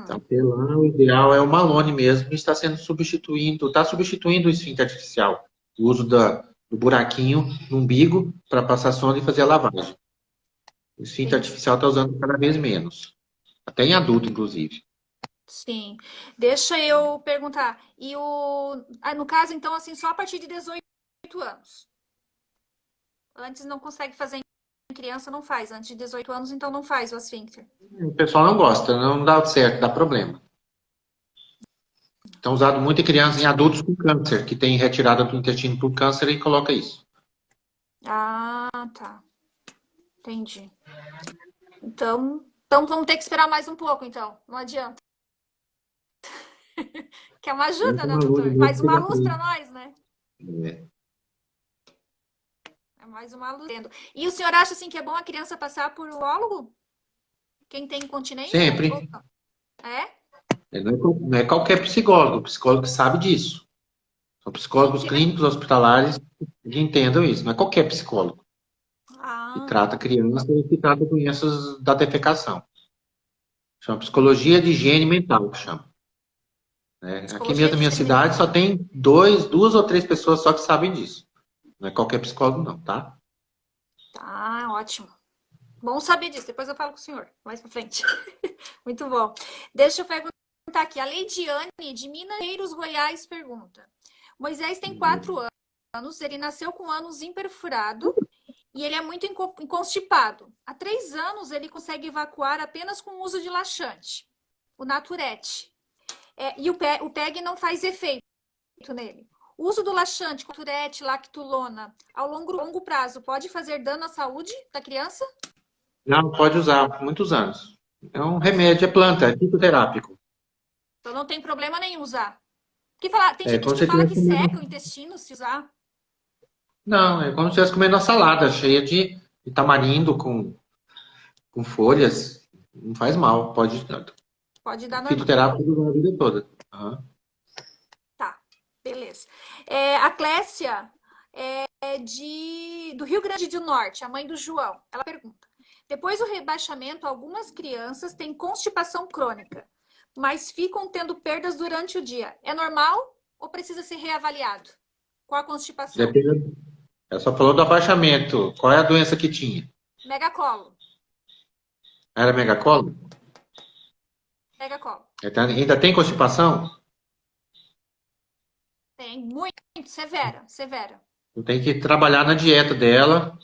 Então, lá, o ideal é o Malone mesmo, e está substituindo o esfíncter artificial. O uso do buraquinho no umbigo para passar sonda e fazer a lavagem. O esfíncter artificial está usando cada vez menos. Até em adulto, inclusive. Sim. Deixa eu perguntar. E no caso, então, assim, só a partir de 18 anos? Antes não consegue fazer em criança, não faz. Antes de 18 anos, então não faz o esfíncter. O pessoal não gosta, não dá certo, dá problema. Então, usado muito em crianças e adultos com câncer, que tem retirada do intestino por câncer e coloca isso. Ah, tá. Entendi. Então vamos ter que esperar mais um pouco, então. Não adianta. Que é uma ajuda, né, doutor? Mais uma luz para nós, né? É mais uma luz. E o senhor acha, assim, que é bom a criança passar por urólogo? Quem tem incontinência? Sempre. Não é qualquer psicólogo. O psicólogo sabe disso. São psicólogos clínicos, hospitalares que entendam isso. Não é qualquer psicólogo. Que trata criança e que trata doenças da defecação. Chama psicologia de higiene mental, que chama. Aqui mesmo na minha cidade só tem 2 ou 3 pessoas só que sabem disso. Não é qualquer psicólogo não, tá? Tá, ótimo. Bom saber disso. Depois eu falo com o senhor, mais pra frente. Muito bom. Deixa eu perguntar aqui. A Leidiane, de Minas Goiás, pergunta. Moisés tem 4 anos, ele nasceu com ânus imperfurado e ele é muito constipado. Há 3 anos, ele consegue evacuar apenas com o uso de laxante, o Naturete. E o PEG não faz efeito nele. O uso do laxante, Naturete, lactulona, ao longo prazo, pode fazer dano à saúde da criança? Não, pode usar por muitos anos. É um remédio, é planta, é fitoterápico. Então não tem problema nenhum usar. Porque tem É gente como que se você fala estivesse que seca comendo. o intestino se usar. Não, é como se estivesse comendo uma salada cheia de tamarindo com folhas. Não faz mal, pode. Pode dar normal. Fitoterápico a vida toda. Aham. Tá, beleza. A Clécia do Rio Grande do Norte, a mãe do João. Ela pergunta: depois do rebaixamento, algumas crianças têm constipação crônica, mas ficam tendo perdas durante o dia. É normal ou precisa ser reavaliado? Qual a constipação? Depende. Ela só falou do abaixamento. Qual é a doença que tinha? Megacolo. Era megacolo? Megacolo. Ainda tem constipação? Tem muito severa, severa. Tem que trabalhar na dieta dela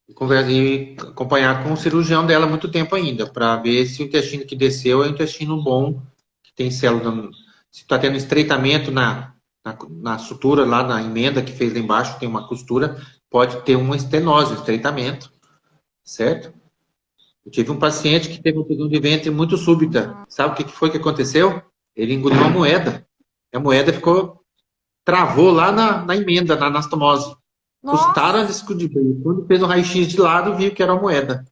e acompanhar com o cirurgião dela muito tempo ainda, para ver se o intestino que desceu é um intestino bom, que tem célula. Se está tendo estreitamento na sutura, lá na emenda que fez lá embaixo, tem uma costura, pode ter uma estenose, um estreitamento, certo? Eu tive um paciente que teve uma prisão de ventre muito súbita. Sabe o que foi que aconteceu? Ele engoliu uma moeda. E a moeda travou lá na emenda, na anastomose. Custaram a Nossa, descobrir. Quando fez o raio-x de lado, viu que era uma moeda.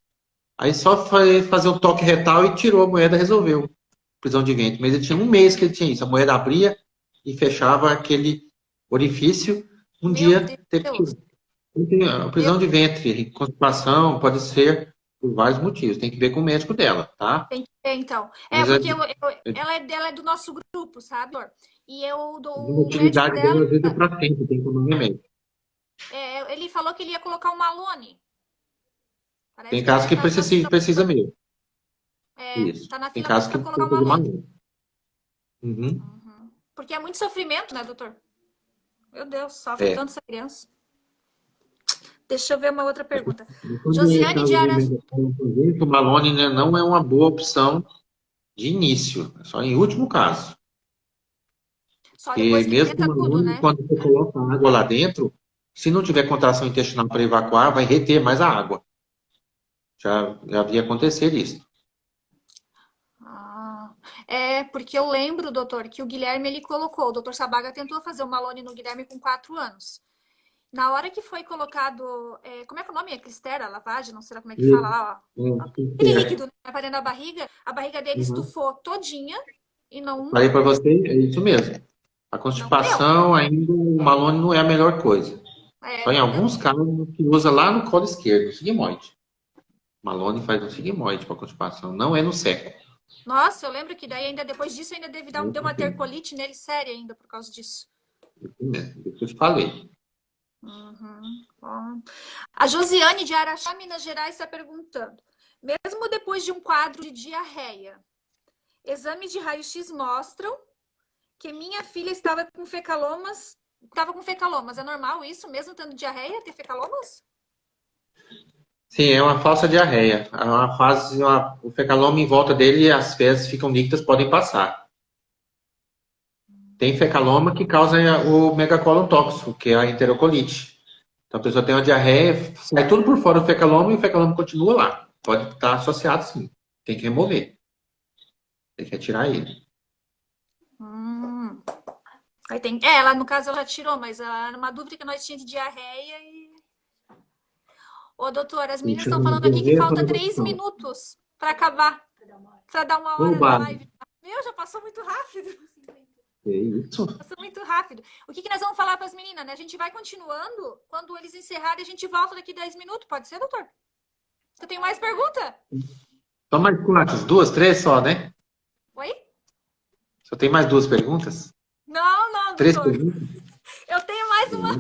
Aí só foi fazer um toque retal e tirou a moeda, resolveu. Prisão de ventre. Mas ele tinha um mês que ele tinha isso. A moeda abria e fechava aquele orifício. Um meu dia teve que Deus. tirar. A Meu, prisão de ventre, constipação, pode ser por vários motivos. Tem que ver com o médico dela, tá? tem que ter, então. Mas Porque ela é do nosso grupo, sabe, Dor? E a o médico motilidade dela, dela, às vezes, é para sempre. Tem que tomar remédio. ele falou que ele ia colocar um Malone. Tem Parece que casos ele que tá, precisa mesmo. Isso. tá na Tem fila casos que para colocar precisa o fazer Malone. manual. Uhum. Uhum. Porque é muito sofrimento, né, doutor? Meu Deus, sofre É. tanto essa criança. Deixa eu ver uma outra pergunta. Quando é Josiane de caso de Araras. emergência, o Malone, né, não é uma boa opção de início. É só em último caso. Só Porque depois que mesmo com o aguenta tudo, Malone, né? quando você coloca a água lá dentro, se não tiver contração intestinal para evacuar, vai reter mais a água. Já havia acontecido isso. Ah, porque eu lembro, doutor, que o Guilherme ele colocou, o doutor Sabaga tentou fazer o Malone no Guilherme com 4 anos. Na hora que foi colocado, como é que é o nome? É Clistera, lavagem, não sei lá como é que fala lá, ó. Aquele É, líquido, né, para dentro da barriga, a barriga dele uhum. estufou todinha e Falei para você, é isso mesmo. A não deu. constipação ainda, o Malone não é a melhor coisa. Só em Não deu. alguns casos que usa lá no colo esquerdo, no sigmoide. Malone faz no sigmoide para constipação, não é no seco. Nossa, eu lembro que daí ainda depois disso ainda É deu isso uma mesmo. tercolite nele séria ainda por causa disso. É isso mesmo. Isso que eu te falei. Uhum. Bom. A Josiane de Araxá, Minas Gerais, está perguntando: mesmo depois de um quadro de diarreia, exames de raio-x mostram que minha filha estava com fecalomas. Estava com fecalomas. É normal isso, mesmo tendo diarreia, ter fecalomas? Sim, é uma falsa diarreia. É uma fase, o fecaloma em volta dele e as fezes ficam líquidas, podem passar. Tem fecaloma que causa o megacólon tóxico, que é a enterocolite. Então a pessoa tem uma diarreia, sai tudo por fora do fecaloma e o fecaloma continua lá. Pode estar associado, sim. Tem que remover. Tem que retirar ele. Hum. Aí tem. Ela, no caso, ela já tirou, mas era uma dúvida que nós tínhamos de diarreia e. Ô, doutora, as E meninas chama estão uma falando aqui que diarreia falta por 3 evacuação. minutos para acabar, para dar uma hora da Oba, live. Meu, já passou muito rápido. é isso. Passou muito rápido. O que nós vamos falar para as meninas, né? A gente vai continuando. Quando eles encerrarem, a gente volta daqui 10 minutos. Pode ser, doutor? Você tem mais pergunta? Só mais quantas? Duas, três só, né? Oi? Só tem mais duas perguntas? Não, não, Três doutor. perguntas? Eu tenho mais Já uma.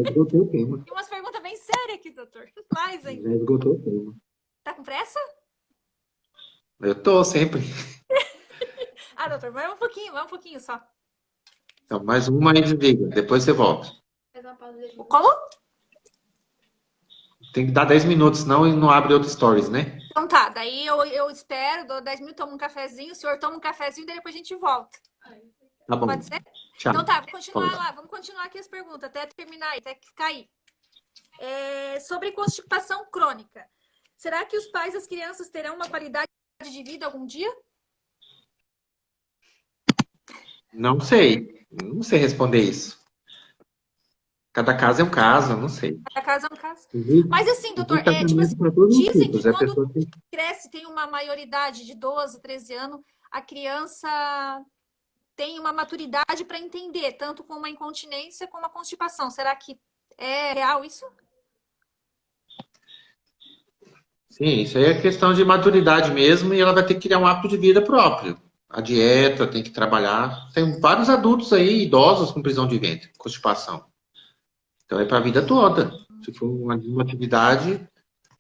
esgotou o tema. Tem umas perguntas bem sérias aqui, doutor. Mais Já ainda. esgotou o tema. Tá com pressa? Eu tô sempre. Ah, doutor, vai um pouquinho só. Então, mais uma aí desliga. Depois você volta. Como? tem que dar 10 minutos, senão não abre outro stories, né? Então tá, daí eu espero, dou 10 minutos, tomo um cafezinho, o senhor toma um cafezinho, e depois a gente volta. Tá bom. Pode ser? Tchau. Então tá, vou continuar Pode. lá, vamos continuar aqui as perguntas, até terminar, até cair. Sobre constipação crônica. Será que os pais das crianças terão uma qualidade de vida algum dia? Não sei. Não sei responder isso. Cada caso é um caso, eu não sei. Cada caso é um caso. Existe, Mas assim, doutor, existe tipo assim, tratamento para todos os dizem que tipos. A quando pessoa tem... cresce, tem uma maioridade de 12, 13 anos, a criança tem uma maturidade para entender, tanto como a incontinência como a constipação. Será que é real isso? Sim, isso aí é questão de maturidade mesmo e ela vai ter que criar um hábito de vida próprio. A dieta tem que trabalhar. Tem vários adultos aí, idosos com prisão de ventre, constipação. Então é para a vida toda. Se for uma atividade,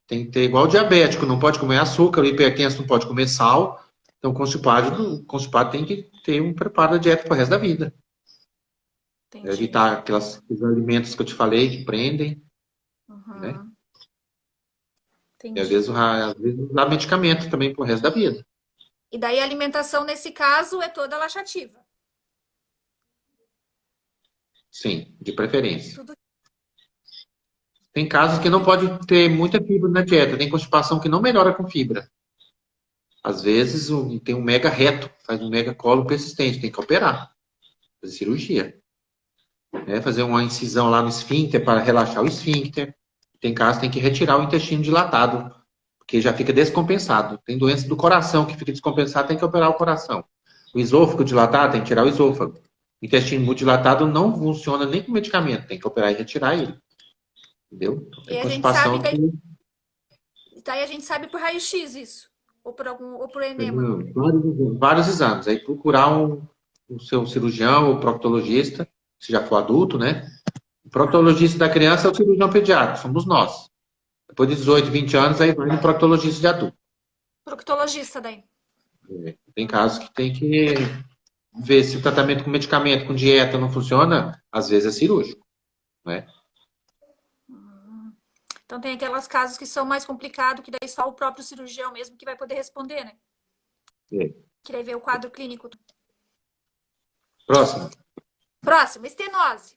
tem que ter igual o diabético, não pode comer açúcar, o hipertenso não pode comer sal. Então, constipado tem que ter um preparo da dieta para o resto da vida. Entendi. Evitar aqueles alimentos que eu te falei, que prendem, né? Uhum. E Entendi. às vezes usar medicamento também para o resto da vida. E daí a alimentação, nesse caso, é toda laxativa. Sim, de preferência. Tudo. Tem casos que não pode ter muita fibra na dieta, tem constipação que não melhora com fibra. Às vezes tem um mega reto, faz um mega colo persistente, tem que operar, fazer cirurgia. Né? Fazer uma incisão lá no esfíncter para relaxar o esfíncter. Tem casos que tem que retirar o intestino dilatado, porque já fica descompensado. Tem doença do coração que fica descompensado, tem que operar o coração. O esôfago dilatado, tem que tirar o esôfago. O intestino muito dilatado não funciona nem com medicamento, tem que operar e retirar ele. Entendeu? Então, E tem a gente sabe constipação que que daí a gente sabe por raio-x isso. Ou por enema. vários exames. Aí procurar o seu cirurgião ou proctologista, se já for adulto, né? O proctologista da criança é o cirurgião pediatra, somos nós. Depois de 18, 20 anos, aí vai no proctologista de adulto. Proctologista daí. Tem casos que tem que ver se o tratamento com medicamento, com dieta não funciona, às vezes é cirúrgico, né? Então tem aqueles casos que são mais complicados, que daí só o próprio cirurgião mesmo que vai poder responder, né? É. Que daí vê o quadro clínico. Próximo. Próximo, estenose.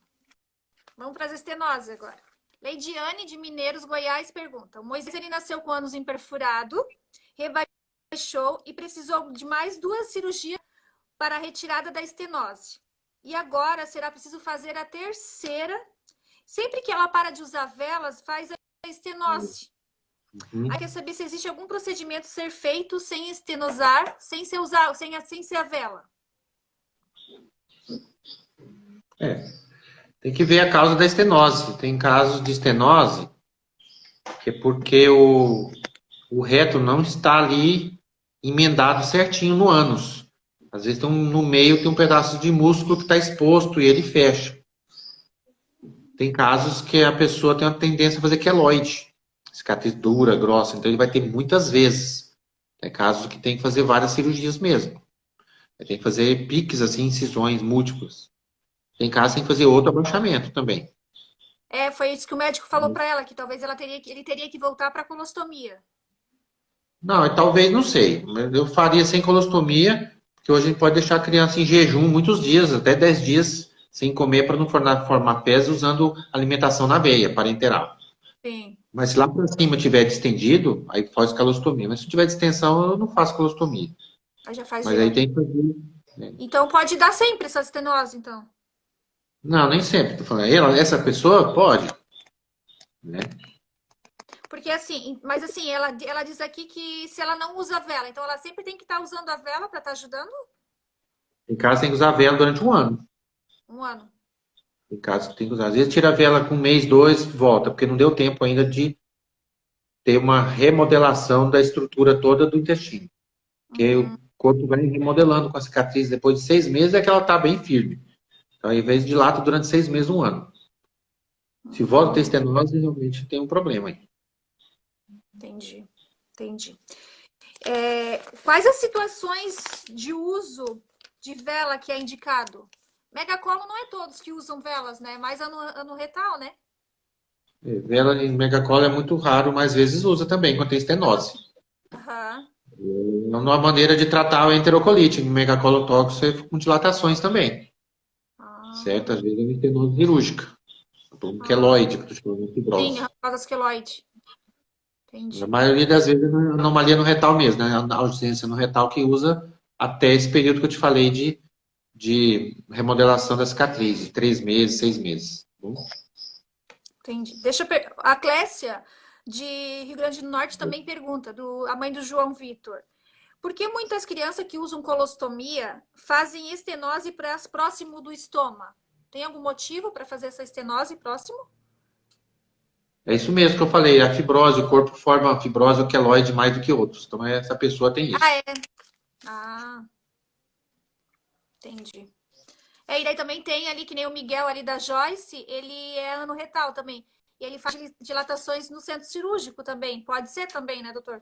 Vamos para as estenoses agora. Leidiane de Mineiros, Goiás, pergunta. O Moisés ele nasceu com ânus imperfurado, rebaixou e precisou de mais 2 cirurgias para a retirada da estenose. E agora será preciso fazer a terceira. Sempre que ela para de usar velas, faz a estenose. Uhum. Aí quer saber se existe algum procedimento ser feito sem estenosar, sem ser a vela. Tem que ver a causa da estenose. Tem casos de estenose que é porque o reto não está ali emendado certinho no ânus. Às vezes no meio tem um pedaço de músculo que está exposto e ele fecha. Tem casos que a pessoa tem uma tendência a fazer queloide, cicatriz dura, grossa, então ele vai ter muitas vezes. Tem casos que tem que fazer várias cirurgias mesmo. Tem que fazer piques, assim, incisões múltiplas. Tem casos que tem que fazer outro abaixamento também. Foi isso que o médico falou para ela, que talvez ele teria que voltar para a colostomia. Não, talvez, não sei. Eu faria sem colostomia, porque hoje a gente pode deixar a criança em jejum muitos dias, até 10 dias, sem comer para não formar pés, usando alimentação na veia, parenteral. Sim. Mas se lá para cima tiver distendido, aí faz colostomia. Mas se tiver distensão, eu não faço colostomia. Aí já faz Mas aí direto. tem que fazer. Né? Então pode dar sempre essa estenose, então. Não, nem sempre. Tô falando, essa pessoa pode. Né? Porque assim, mas assim, ela diz aqui que se ela não usa vela, então ela sempre tem que estar usando a vela para estar ajudando? Em casa tem que usar vela durante um ano. Um ano. Em casa tem que usar. Às vezes tira a vela com um mês, 2, volta, porque não deu tempo ainda de ter uma remodelação da estrutura toda do intestino. Porque o corpo vai remodelando com a cicatriz depois de 6 meses, é que ela está bem firme. Então, ao invés de dilata durante 6 meses, um ano. Se volta a ter estenose, realmente tem um problema aí. Entendi. Quais as situações de uso de vela que é indicado? Megacolo não é todos que usam velas, né? Mais ano retal, né? Vela e megacola é muito raro, mas às vezes usa também quando tem estenose. Aham. Uma maneira de tratar o enterocolite, megacola tóxico é com dilatações também, Ah, certo? Às vezes é uma estenose cirúrgica, um ah. queloide, que tu chama de Sim, fibrose. raspas queloide. A Entendi. maioria das vezes é anomalia no retal mesmo, né? A ausência no retal que usa até esse período que eu te falei de remodelação da cicatriz, de 3 meses, 6 meses. Tá bom? Entendi. A Clécia, de Rio Grande do Norte, também pergunta, a mãe do João Vitor. Por que muitas crianças que usam colostomia fazem estenose próximo do estômago? Tem algum motivo para fazer essa estenose próximo? É isso mesmo que eu falei, a fibrose, o corpo forma a fibrose ou queloide mais do que outros. Então, essa pessoa tem Ah, isso. é. Ah, entendi. É, e daí também tem ali, que nem o Miguel ali da Joyce, ele é anorretal também. E ele faz dilatações no centro cirúrgico também. Pode ser também, né, doutor?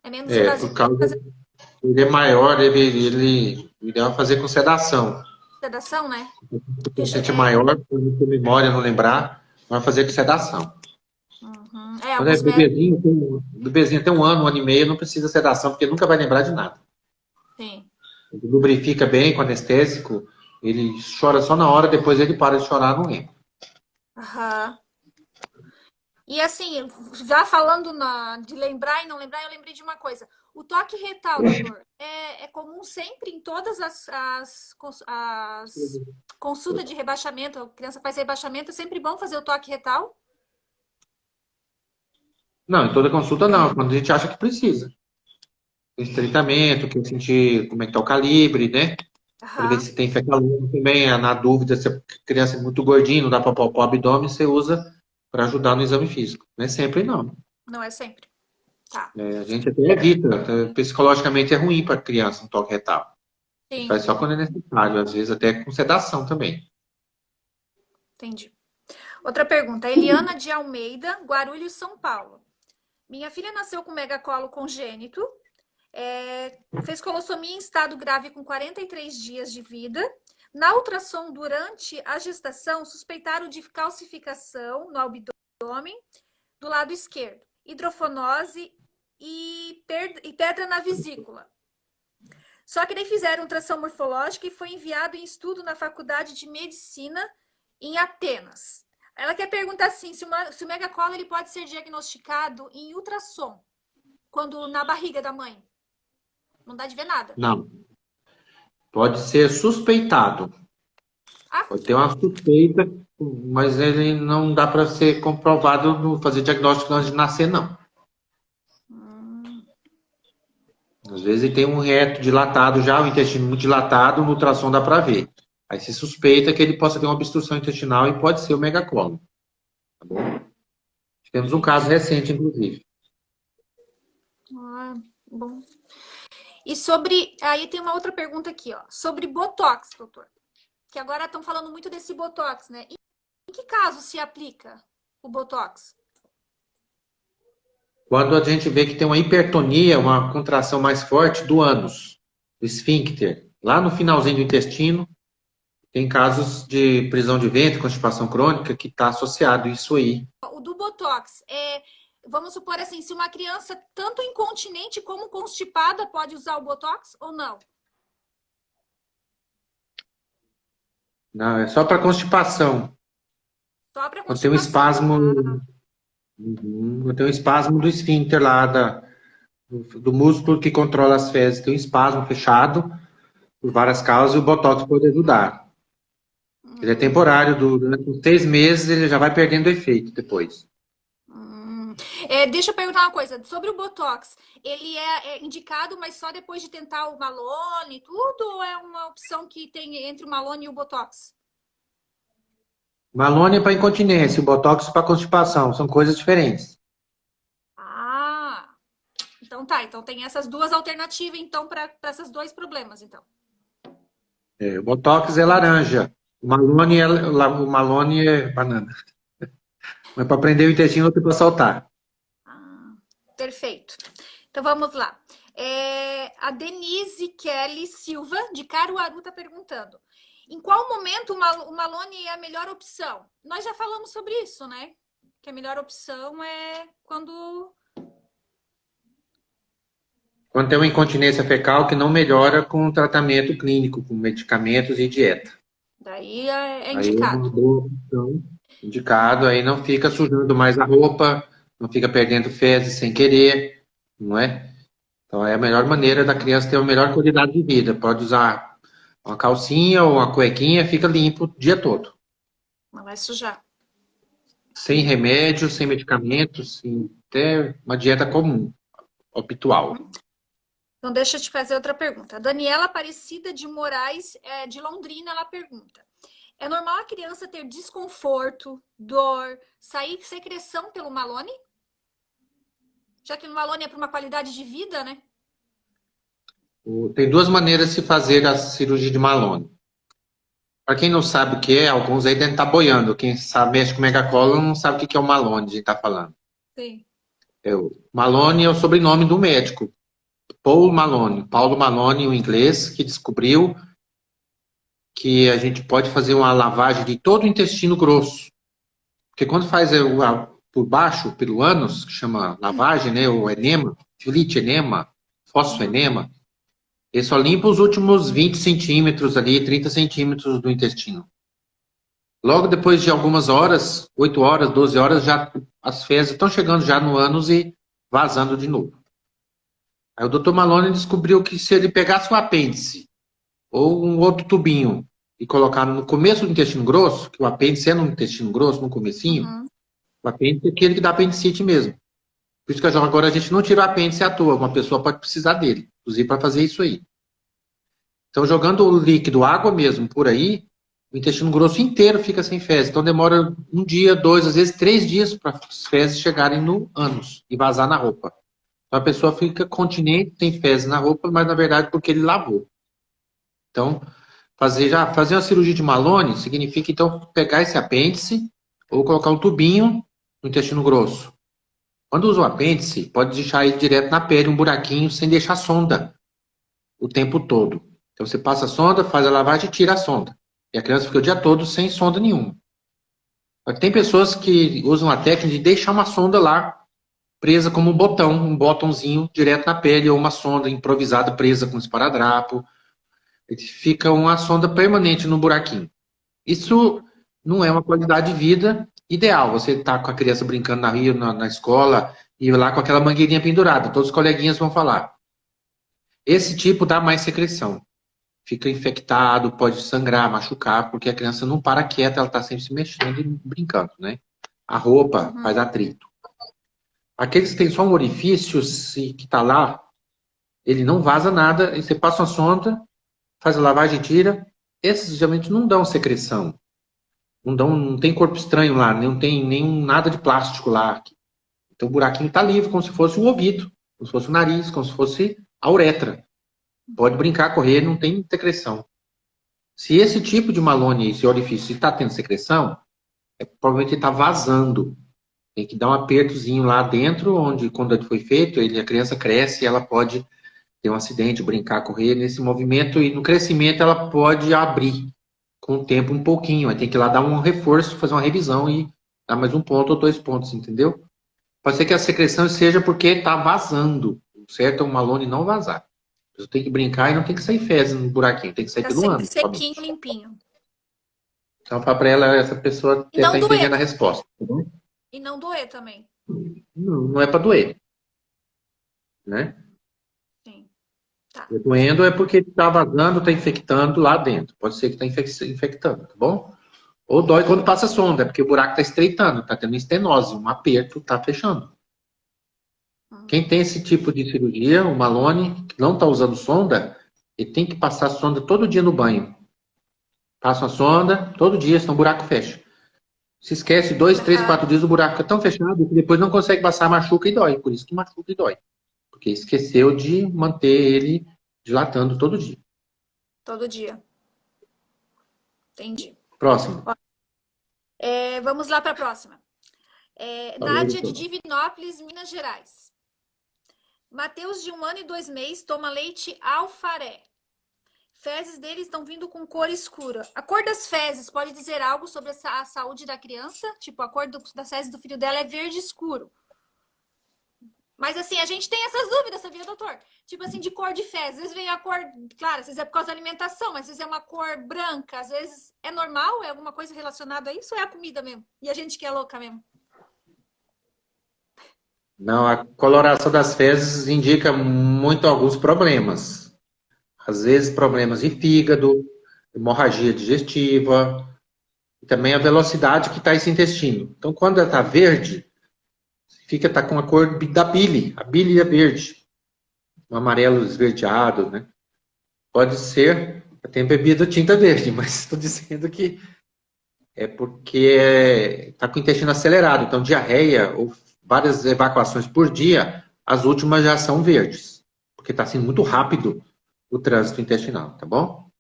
É menos Por invasivo causa fazer ele é maior, o ideal é fazer com sedação. sedação, né? Se o Que paciente é maior, por muita memória não lembrar, vai fazer com sedação. uhum. Quando é Alguns médicos, bebezinho tem 1 ano, 1 ano e meio, não precisa sedação, porque nunca vai lembrar de nada. sim. Ele lubrifica bem com anestésico, ele chora só na hora, depois ele para de chorar, não lembra. Aham. E assim, já falando de lembrar e não lembrar, eu lembrei de uma coisa. O toque retal, doutor, é comum sempre em todas as consultas de rebaixamento. A criança faz rebaixamento, é sempre bom fazer o toque retal? Não, em toda consulta não, quando a gente acha que precisa. Tem estreitamento, quer sentir como é que tá o calibre, né? Para ver Aham. se tem fecaloma também. Na dúvida, se a criança é muito gordinha, não dá para palpar o abdômen, você usa para ajudar no exame físico. Não é sempre, não. Não é sempre. Tá. A gente até evita. Psicologicamente é ruim para a criança um toque retal. A gente faz Sim, só quando é necessário, às vezes até com sedação também. entendi. Outra pergunta. Eliana de Almeida, Guarulhos, São Paulo. Minha filha nasceu com megacolo congênito. Fez colossomia em estado grave com 43 dias de vida. Na ultrassom durante a gestação, suspeitaram de calcificação no abdômen do lado esquerdo, hidrofonose e pedra na vesícula. Só que daí fizeram ultrassom morfológica e foi enviado em estudo na Faculdade de Medicina em Atenas. Ela quer perguntar assim, se o megacolo ele pode ser diagnosticado em ultrassom, quando na barriga da mãe. Não dá de ver nada. Não. Pode ser suspeitado. Ah, Pode ter uma suspeita, mas ele não dá para ser comprovado, fazer diagnóstico antes de nascer, não. hum, Às vezes ele tem um reto dilatado já, o intestino muito dilatado, no ultrassom dá para ver. Aí se suspeita que ele possa ter uma obstrução intestinal e pode ser o megacolon. Tá bom? Temos um caso entendi. recente, inclusive. Ah, bom. E aí tem uma outra pergunta aqui, ó. Sobre Botox, doutor. Que agora estão falando muito desse Botox, né? Em que caso se aplica o Botox? Quando a gente vê que tem uma hipertonia, uma contração mais forte do ânus, do esfíncter, lá no finalzinho do intestino, tem casos de prisão de ventre, constipação crônica, que está associado isso aí. O do Botox vamos supor assim, se uma criança tanto incontinente como constipada pode usar o Botox ou não? Não, é só para constipação. Só para Quando tem um constipação. espasmo, quando tem um espasmo do esfíncter lá, do músculo que controla as fezes, tem um espasmo fechado, por várias causas, e o Botox pode ajudar. Ele é Hum, temporário, durante uns 6 meses ele já vai perdendo efeito depois. hum. Deixa eu perguntar uma coisa. Sobre o Botox, ele é indicado, mas só depois de tentar o Malone e tudo? Ou é uma opção que tem entre o Malone e o Botox? Malone é para incontinência, o Botox para constipação, são coisas diferentes. Ah, então tá. Então tem essas duas alternativas, então, para esses dois problemas, então. O Botox é laranja, o Malone é banana. Mas para prender o intestino, outro para soltar. Ah, perfeito. Então vamos lá. A Denise Kelly Silva, de Caruaru, está perguntando: em qual momento o Malone é a melhor opção? Nós já falamos sobre isso, né? que a melhor opção é quando... Quando tem uma incontinência fecal que não melhora com tratamento clínico, com medicamentos e dieta. Daí é Aí é uma indicado. boa opção. Indicado, aí não fica sujando mais a roupa, não fica perdendo fezes sem querer, não é? Então é a melhor maneira da criança ter uma melhor qualidade de vida. Pode usar uma calcinha ou uma cuequinha, fica limpo o dia todo. Não vai sujar. Sem remédio, sem medicamentos, sem até uma dieta comum, habitual. Então, deixa eu te fazer outra pergunta. A Daniela Aparecida de Moraes, de Londrina, ela pergunta: é normal a criança ter desconforto, dor, sair secreção pelo Malone? Já que o Malone é para uma qualidade de vida, né? Tem duas maneiras de se fazer a cirurgia de Malone. Para quem não sabe o que é, alguns aí devem estar boiando. Quem sabe mexe com megacolon não sabe o que é o Malone, a gente está falando. Sim. Malone é o sobrenome do médico, Paul Malone. Paulo Malone, o inglês, que descobriu que a gente pode fazer uma lavagem de todo o intestino grosso. Porque quando faz por baixo, pelo ânus, que chama lavagem, né, o enema, filite enema, fosfoenema, ele só limpa os últimos 20 centímetros ali, 30 centímetros do intestino. Logo depois de algumas horas, 8 horas, 12 horas, já as fezes estão chegando já no ânus e vazando de novo. Aí o Dr. Malone descobriu que se ele pegasse um apêndice ou um outro tubinho e colocar no começo do intestino grosso, que o apêndice é no intestino grosso, no comecinho, o apêndice é aquele que dá apendicite mesmo. Por isso que agora a gente não tira o apêndice à toa, uma pessoa pode precisar dele, inclusive para fazer isso aí. Então, jogando o líquido, água mesmo, por aí, o intestino grosso inteiro fica sem fezes. Então, demora um dia, 2, às vezes 3 dias para as fezes chegarem no ânus e vazar na roupa. Então, a pessoa fica continente, tem fezes na roupa, mas na verdade porque ele lavou. Então, fazer uma cirurgia de Malone significa, então, pegar esse apêndice ou colocar um tubinho no intestino grosso. Quando usa o apêndice, pode deixar ele direto na pele, um buraquinho, sem deixar sonda o tempo todo. Então, você passa a sonda, faz a lavagem e tira a sonda. E a criança fica o dia todo sem sonda nenhuma. Tem pessoas que usam a técnica de deixar uma sonda lá, presa como um botão, um botãozinho direto na pele, ou uma sonda improvisada presa com esparadrapo. Fica uma sonda permanente no buraquinho. Isso não é uma qualidade de vida ideal. Você está com a criança brincando na rua, na escola, e lá com aquela mangueirinha pendurada. Todos os coleguinhas vão falar. Esse tipo dá mais secreção. Fica infectado, pode sangrar, machucar, porque a criança não para quieta, ela está sempre se mexendo e brincando, né? A roupa faz atrito. Aqueles que tem só um orifício que está lá, ele não vaza nada, e você passa uma sonda, faz a lavagem e tira. Esses geralmente não dão secreção. Não tem corpo estranho lá, não tem nenhum nada de plástico lá. Então o buraquinho está livre, como se fosse o ouvido, como se fosse o nariz, como se fosse a uretra. Pode brincar, correr, não tem secreção. Se esse tipo de Malone, esse orifício, está tendo secreção, provavelmente está vazando. Tem que dar um apertozinho lá dentro, onde quando ele foi feito, a criança cresce e ela pode ter um acidente, brincar, correr nesse movimento, e no crescimento ela pode abrir com o tempo um pouquinho. Aí tem que ir lá dar um reforço, fazer uma revisão e dar mais um ponto ou 2 pontos, entendeu? Pode ser que a secreção seja porque está vazando. O certo é o Malone não vazar. Você tem que brincar e não tem que sair fezes no buraquinho, tem que sair Tá pelo ano. sequinho, limpinho. Então, para ela, essa pessoa E não tentar doer. entender a resposta. Tá bom? E não doer também. Não é para doer. Né? Sim. Tá. Doendo é porque está vazando, está infectando lá dentro. Pode ser que está infectando, tá bom? Ou dói quando passa sonda, é porque o buraco está estreitando, está tendo estenose, um aperto, está fechando. Quem tem esse tipo de cirurgia, o Malone, que não está usando sonda, ele tem que passar sonda todo dia no banho. Passa a sonda, todo dia, senão o buraco fecha. Se esquece 2, 3, 4 dias, o buraco fica tão fechado que depois não consegue passar, machuca e dói. Por isso que machuca e dói. Porque esqueceu de manter ele dilatando todo dia. Todo dia. Entendi. Próximo. Vamos lá para a próxima. Nádia de Divinópolis, Minas Gerais. Mateus, de 1 ano e 2 meses, toma leite alfaré. Fezes deles estão vindo com cor escura. A cor das fezes pode dizer algo sobre a saúde da criança? Tipo, a cor das fezes do filho dela é verde escuro. Mas assim, a gente tem essas dúvidas, sabia, doutor? Tipo assim, de cor de fezes. Às vezes vem a cor, claro, às vezes é por causa da alimentação, mas às vezes é uma cor branca, às vezes é normal, é alguma coisa relacionada a isso ou é a comida mesmo? E a gente que é louca mesmo? Não, a coloração das fezes indica muito alguns problemas. Às vezes problemas de fígado, hemorragia digestiva, e também a velocidade que está esse intestino. Então, quando ela está verde, tá com a cor da bile. A bile é verde. Um amarelo esverdeado, né? Pode ser, eu tenho bebido tinta verde, mas estou dizendo que é porque está com o intestino acelerado. Então, diarreia ou várias evacuações por dia, as últimas já são verdes. Porque está sendo muito rápido o trânsito intestinal, tá bom?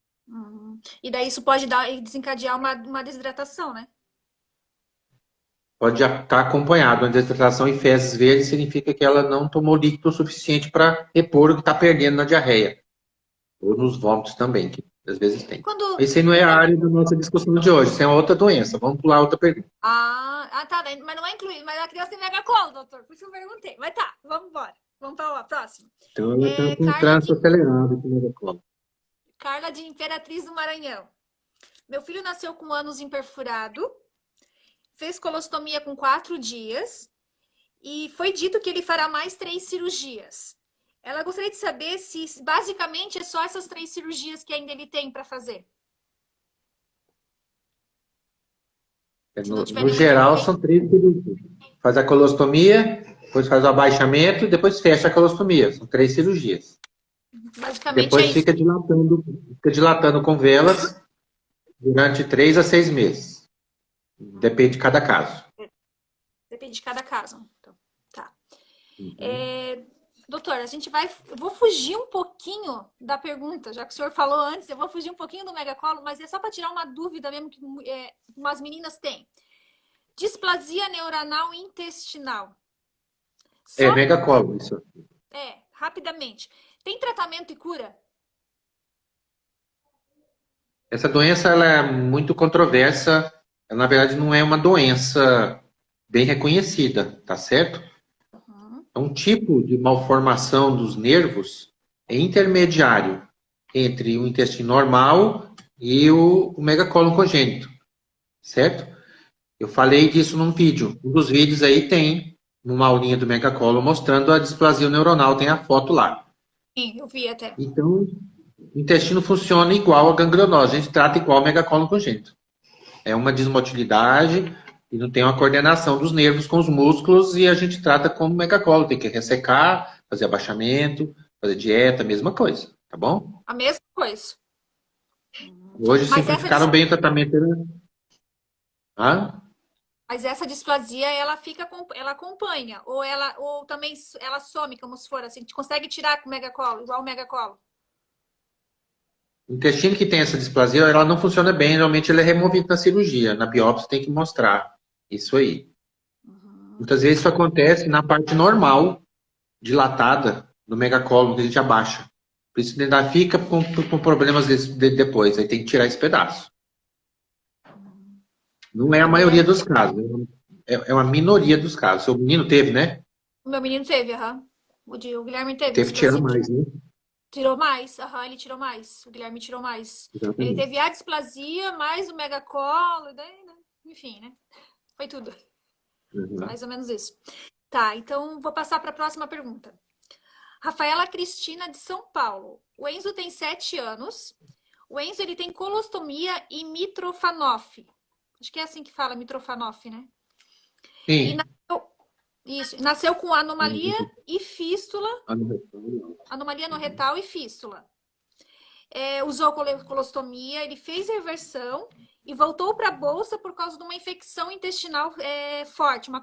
E daí isso pode desencadear uma desidratação, né? Pode estar acompanhado. A desidratação em fezes verdes significa que ela não tomou líquido o suficiente para repor o que está perdendo na diarreia. Ou nos vômitos também, que às vezes tem. Quando, Esse aí não é a área da nossa discussão de hoje, isso é uma outra doença. Vamos pular outra pergunta. tá, mas não é incluído. Mas a criança tem megacolo, doutor. Por isso eu perguntei. Mas tá, vamos embora. Vamos para a próxima. Então ela está com o trânsito acelerado com megacolo. Carla de Imperatriz do Maranhão. Meu filho nasceu com ânus imperfurado, fez colostomia com 4 dias e foi dito que ele fará mais 3 cirurgias. Ela gostaria de saber se basicamente é só essas 3 cirurgias que ainda ele tem para fazer. No geral, são 3 cirurgias. Faz a colostomia, depois faz o abaixamento e depois fecha a colostomia. São 3 cirurgias. Basicamente depois é isso. fica dilatando com velas durante 3 a 6 meses. Depende de cada caso. Depende de cada caso. Então, tá. Doutor, eu vou fugir um pouquinho da pergunta, já que o senhor falou antes, eu vou fugir um pouquinho do megacolo, mas é só para tirar uma dúvida mesmo que umas meninas têm. Displasia neuronal intestinal. Megacolo, isso. Rapidamente. Tem tratamento e cura? Essa doença ela é muito controversa. Ela, na verdade, não é uma doença bem reconhecida, tá certo? É um tipo de malformação dos nervos intermediário entre o intestino normal e o megacólon congênito, certo? Eu falei disso num vídeo. Um dos vídeos aí tem uma aulinha do megacólon mostrando a displasia neuronal, tem a foto lá. Sim, eu vi até. Então, o intestino funciona igual a gangrenose, a gente trata igual ao megacólon congênito. É uma desmotilidade e não tem uma coordenação dos nervos com os músculos e a gente trata como megacólon. Tem que ressecar, fazer abaixamento, fazer dieta, mesma coisa, tá bom? A mesma coisa. Hoje simplificaram bem o tratamento. Mas essa displasia, ela acompanha, ou também ela some, como se for assim, a gente consegue tirar com o megacolo, igual o megacolo. O intestino que tem essa displasia, ela não funciona bem, normalmente ele é removido na cirurgia, na biópsia tem que mostrar isso aí. Muitas vezes isso acontece na parte normal, dilatada, do megacólon, que a gente abaixa. Por isso ainda fica com problemas depois, aí tem que tirar esse pedaço. Não é a maioria dos casos, é uma minoria dos casos. Seu menino teve, né? O meu menino teve, o Guilherme teve. Teve que tirar mais, né? Tirou mais, ele tirou mais. O Guilherme tirou mais. Exatamente. Ele teve a displasia, mais o megacolo, e daí, né? Enfim, né? Foi tudo. Mais ou menos isso. Tá, então vou passar para a próxima pergunta. Rafaela Cristina, de São Paulo. O Enzo tem 7 anos. O Enzo ele tem colostomia e Mitrofanoff. Acho que é assim que fala, Mitrofanoff, né? Sim. Nasceu com anomalia e fístula. Anomalia no retal e fístula. Usou colostomia, ele fez reversão e voltou para a bolsa por causa de uma infecção intestinal forte, uma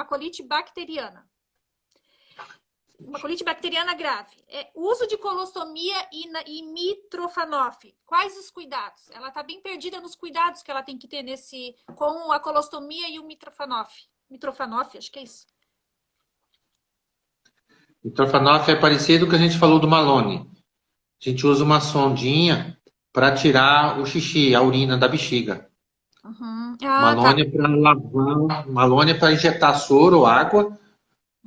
colite bacteriana. Uma colite bacteriana grave. Uso de colostomia e Mitrofanoff. Quais os cuidados? Ela está bem perdida nos cuidados que ela tem que ter com a colostomia e o Mitrofanoff. Mitrofanoff, acho que é isso. Mitrofanoff é parecido com o que a gente falou do Malone. A gente usa uma sondinha para tirar o xixi, a urina da bexiga. Uhum. Uma Ah, tá. lônia para lavar, uma lônia para injetar soro ou água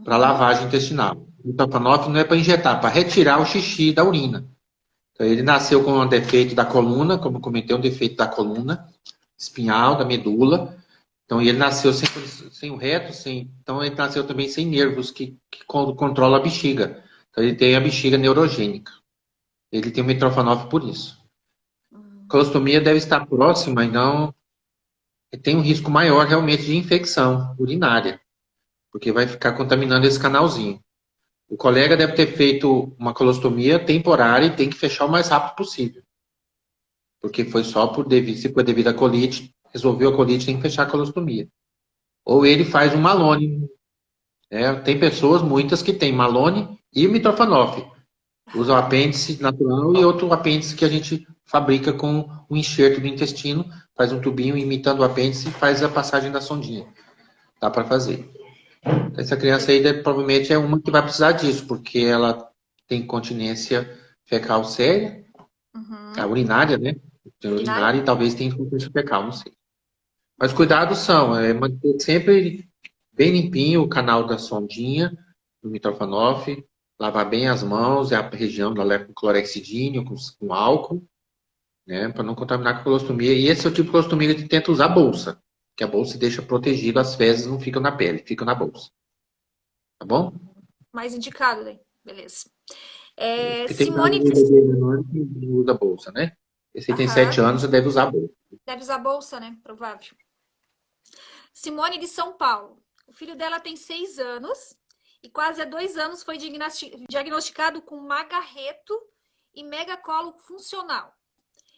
para Uhum. lavagem intestinal. O Topanoff não é para injetar, é para retirar o xixi da urina. Então, ele nasceu com um defeito da coluna, como eu comentei, um defeito da coluna espinhal, da medula. Então, ele nasceu sem o reto, então ele nasceu também sem nervos que controlam a bexiga. Então, ele tem a bexiga neurogênica. Ele tem o Mitrofanoff por isso. A Uhum. colostomia deve estar próxima, então tem um risco maior realmente de infecção urinária, porque vai ficar contaminando esse canalzinho. O colega deve ter feito uma colostomia temporária e tem que fechar o mais rápido possível. Porque foi só se foi devido à colite, resolveu a colite, tem que fechar a colostomia. Ou ele faz um Malone. Né? Tem pessoas, muitas, que têm Malone e Mitrofanoff. Usa o apêndice natural e outro apêndice que a gente fabrica com o enxerto do intestino, faz um tubinho imitando o apêndice e faz a passagem da sondinha. Dá para fazer. Essa criança aí provavelmente é uma que vai precisar disso, porque ela tem continência fecal séria, a Uhum. urinária, né? Tem Urinária? urinária e talvez tenha incontinência fecal, não sei. Mas cuidados são, manter sempre bem limpinho o canal da sondinha, do Mitrofanoff, lavar bem as mãos, a região da com clorexidina, com álcool, né? Para não contaminar com a colostomia. E esse é o tipo de colostomia que a gente tenta usar bolsa, que a bolsa deixa protegido, as fezes não ficam na pele, ficam na bolsa. Tá bom? Mais indicado, daí. Beleza. Porque tem Simone de... bebê menor que não usa bolsa, né? Esse aí tem Aham. 7 anos, já deve usar bolsa. Deve usar bolsa, né? Provável. Simone de São Paulo. O filho dela tem 6 anos e quase há 2 anos foi diagnosticado com magarreto e megacolo funcional.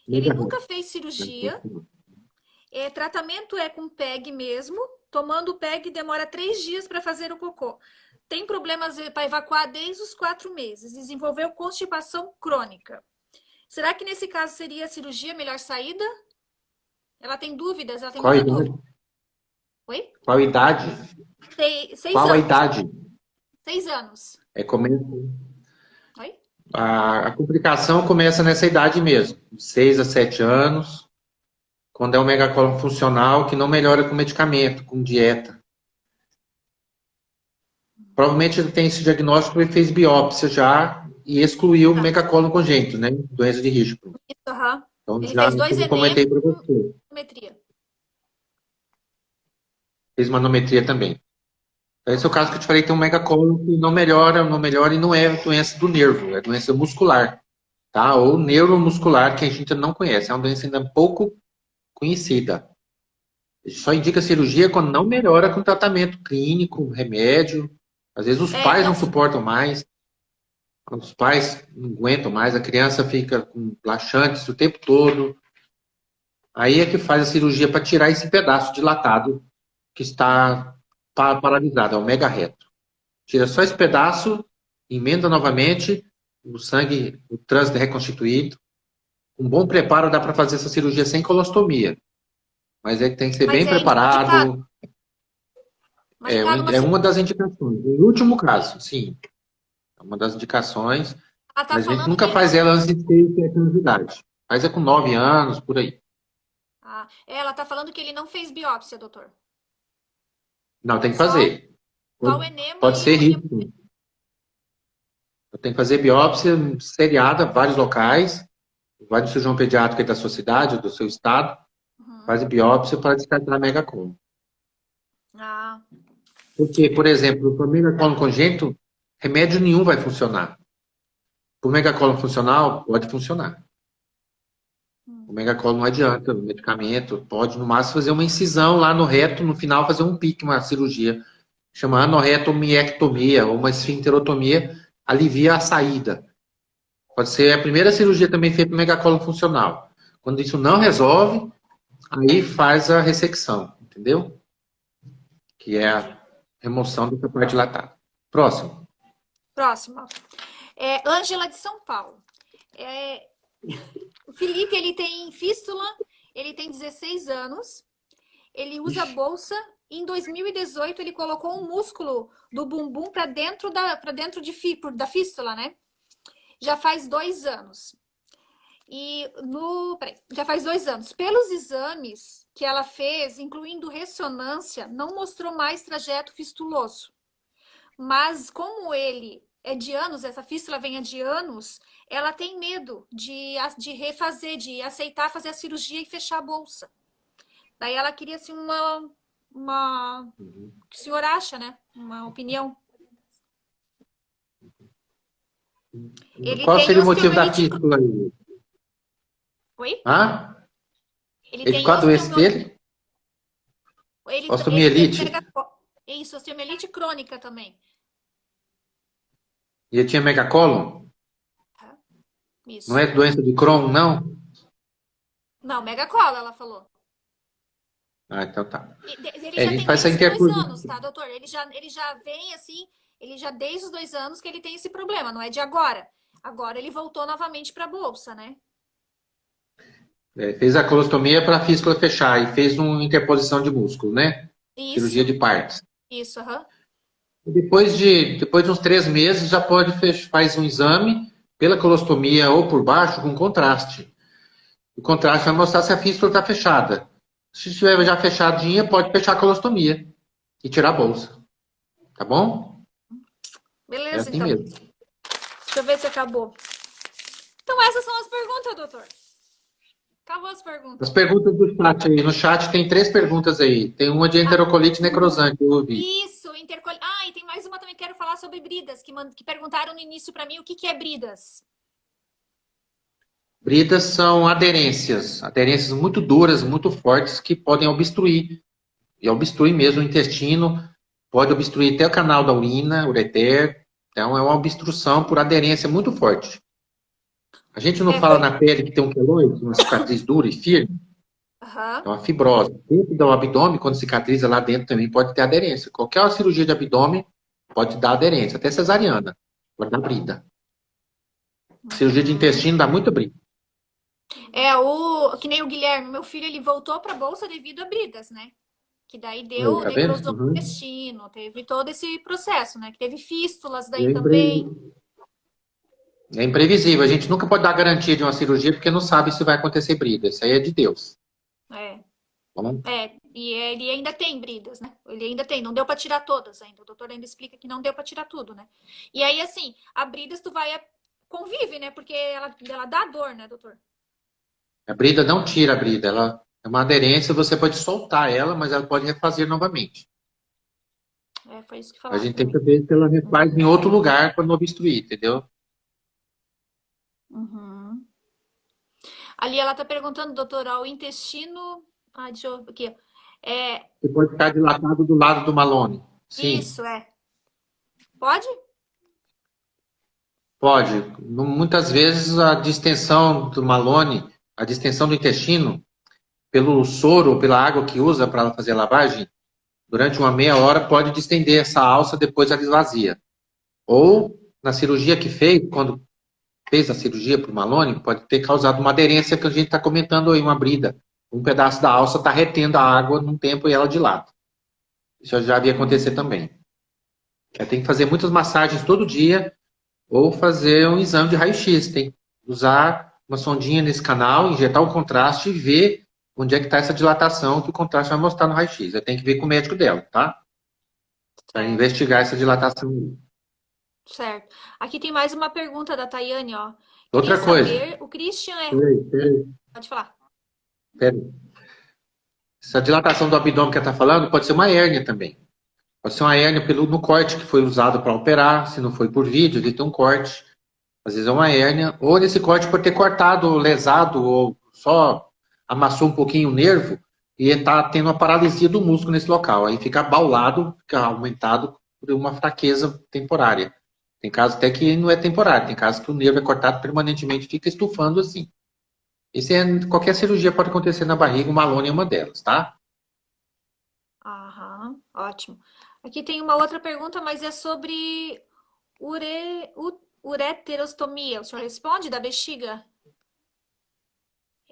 Ele Mega nunca raro. fez cirurgia. Tratamento é com PEG mesmo. Tomando o PEG demora 3 dias para fazer o cocô. Tem problemas para evacuar desde os 4 meses. Desenvolveu constipação crônica. Será que nesse caso seria a cirurgia a melhor saída? Ela tem dúvidas, ela tem Qual a muita idade? dúvida. Oi? Qual a idade? Seis Qual a anos. idade? 6 anos. É como Oi? a complicação começa nessa idade mesmo, 6 a 7 anos, quando é um megacólon funcional que não melhora com medicamento, com dieta. Provavelmente ele tem esse diagnóstico e fez biópsia já e excluiu o Tá. megacólon congênito, né? Doença de Hirschsprung. Isso, aham. Então, Ele já fez 2 como enemas comentei para você, e metria. fez manometria também. Então, esse é o caso que eu Aham. te falei, tem um megacólon que não melhora e não é doença do nervo, é doença muscular, tá? Ou neuromuscular, que a gente não conhece. É uma doença ainda pouco conhecida. Só indica cirurgia quando não melhora com tratamento clínico, remédio. Às vezes os pais Não, não suportam mais, os pais não aguentam mais, a criança fica com laxantes o tempo todo. Aí é que faz a cirurgia para tirar esse pedaço dilatado que está paralisado, é o mega reto. Tira só esse pedaço, emenda novamente, o sangue, o trânsito é reconstituído. Um bom preparo dá para fazer essa cirurgia sem colostomia, mas é que tem que ser mas bem é indicado. preparado. É, Indicado uma é cirurgia. uma das indicações. Em último caso, sim, é uma das indicações, Ela tá mas a gente falando que nunca ele faz não ela tem. antes de ter 7 anos de idade. Faz é com 9 anos, por aí. Ela tá falando que ele não fez biópsia, doutor. Não, tem que Só, fazer. só o Pode, enema pode e ser o risco. Tem que fazer biópsia seriada, vários locais. Vai no cirurgião pediátrico aí da sua cidade, do seu estado, Uhum. faz biópsia para descartar megacolo. Ah, Porque, por exemplo, para megacolo congênito, remédio nenhum vai funcionar. Para o megacolo funcional, pode funcionar. O hum. megacolo não adianta, o medicamento pode, no máximo, fazer uma incisão lá no reto, no final fazer um pique, uma cirurgia. Chama anorretomiectomia ou uma esfincterotomia, alivia a saída. Pode ser a primeira cirurgia também feita no megacolo funcional. Quando isso não resolve, aí faz a ressecção, entendeu? Que é Entendi. a remoção dessa parte dilatada. Próximo. Próxima. Ângela de São Paulo. É, o Felipe, ele tem fístula, ele tem 16 anos, ele usa Ixi, bolsa. Em 2018, ele colocou um músculo do bumbum para dentro da fístula, né? Já faz 2 anos. Peraí, já faz 2 anos. Pelos exames que ela fez, incluindo ressonância, não mostrou mais trajeto fistuloso. Mas como ele é de anos, essa fístula vem de anos, ela tem medo de refazer, de aceitar fazer a cirurgia e fechar a bolsa. Daí ela queria assim Uhum. o que o senhor acha, né? Uma opinião. Ele Qual tem seria o motivo da osteomielite. fístula aí? Oi? Hã? Ele Ele, tem qual a doença dele? ele teve Osteomielite. isso, osteomielite crônica também. E ele tinha megacolon? Tá? Não Isso. é doença de Crohn, não? Não, megacola, ela falou. Ah, então tá. Ele É, a já gente tem faz essa desde os dois interposição. anos, tá, doutor? Ele já vem assim, ele já desde os 2 anos que ele tem esse problema, não é de agora. Agora ele voltou novamente para a bolsa, né? É, fez a colostomia para a fístula fechar e fez uma interposição de músculo, né? Cirurgia Isso, de partes. isso, aham. Depois de uns 3 meses, já pode faz um exame pela colostomia ou por baixo com contraste. O contraste vai mostrar se a fístula está fechada. Se estiver já fechadinha, pode fechar a colostomia e tirar a bolsa. Tá bom? É Beleza, assim então. mesmo. Deixa eu ver se acabou. Então essas são as perguntas, doutor. Acabou as As perguntas. perguntas do chat aí. No chat tem 3 perguntas aí. Tem uma de Ah, enterocolite necrosante, eu ouvi. isso, intercol... Ah, e tem mais uma também que quero falar sobre bridas, que perguntaram no início para mim o que é bridas. Bridas são aderências muito duras, muito fortes, que podem obstruir, e obstrui mesmo o intestino, pode obstruir até o canal da urina, ureter. Então, é uma obstrução por aderência muito forte. A gente não É, fala foi. na pele que tem um queloide, uma cicatriz dura e firme, Aham. é uma fibrose. Dentro do abdômen, quando cicatriza lá dentro também pode ter aderência. Qualquer cirurgia de abdômen pode dar aderência, até cesariana, pode dar brida. Cirurgia de Uhum. intestino dá muita brida. Que nem o Guilherme, meu filho, ele voltou para a bolsa devido a bridas, né? Que daí Aí, deu tá vendo? necrosou no Uhum. intestino, teve todo esse processo, né? Que teve fístulas E daí também. é imprevisível. A gente nunca pode dar garantia de uma cirurgia porque não sabe se vai acontecer brida. Isso aí é de Deus. É, Tá bom? e ele ainda tem bridas, né? Ele ainda tem, não deu para tirar todas ainda. O doutor ainda explica que não deu para tirar tudo, né? E aí, assim, a bridas tu vai, convive, né? Porque ela dá dor, né, doutor? A brida não tira a brida. Ela é uma aderência, você pode soltar ela, mas ela pode refazer novamente. É, foi isso que A falaram gente para tem que mim. ver se ela refaz em Uhum. outro lugar quando obstruir, entendeu? Uhum. Ali ela tá perguntando, doutor, ó, o intestino. Ah, deixa eu. Aqui, ó. É, Você pode ficar dilatado do lado do Malone. Sim, isso, é. Pode? pode. Muitas vezes a distensão do Malone, a distensão do intestino, pelo soro ou pela água que usa para fazer a lavagem, durante uma meia hora pode distender essa alça, depois ela esvazia. Ou na cirurgia que fez, quando fez a cirurgia para o Malone, pode ter causado uma aderência que a gente está comentando aí, uma brida. Um pedaço da alça está retendo a água num tempo e ela dilata. Isso já havia acontecer Hum, também. Tem que fazer muitas massagens todo dia ou fazer um exame de raio-x. Tem que usar uma sondinha nesse canal, injetar o contraste e ver onde é que está essa dilatação que o contraste vai mostrar no raio-x. Tem que ver com o médico dela, tá? Para certo, investigar essa dilatação. certo. Aqui tem mais uma pergunta da Tayane, ó. Queria Outra coisa. saber, o Christian é. Peraí. Pode falar. Essa dilatação do abdômen que ela está falando pode ser uma hérnia também. Pode ser uma hérnia no corte que foi usado para operar, se não foi por vídeo, ele tem um corte. Às vezes é uma hérnia, ou nesse corte por ter cortado, lesado, ou só amassou um pouquinho o nervo e está tendo uma paralisia do músculo nesse local. Aí fica abaulado, fica aumentado por uma fraqueza temporária. Tem casos até que não é temporário, tem casos que o nervo é cortado permanentemente, fica estufando assim. Qualquer cirurgia pode acontecer na barriga, o Malone é uma delas, tá? Aham, ótimo. Aqui tem uma outra pergunta, mas é sobre ureterostomia. O senhor responde da bexiga?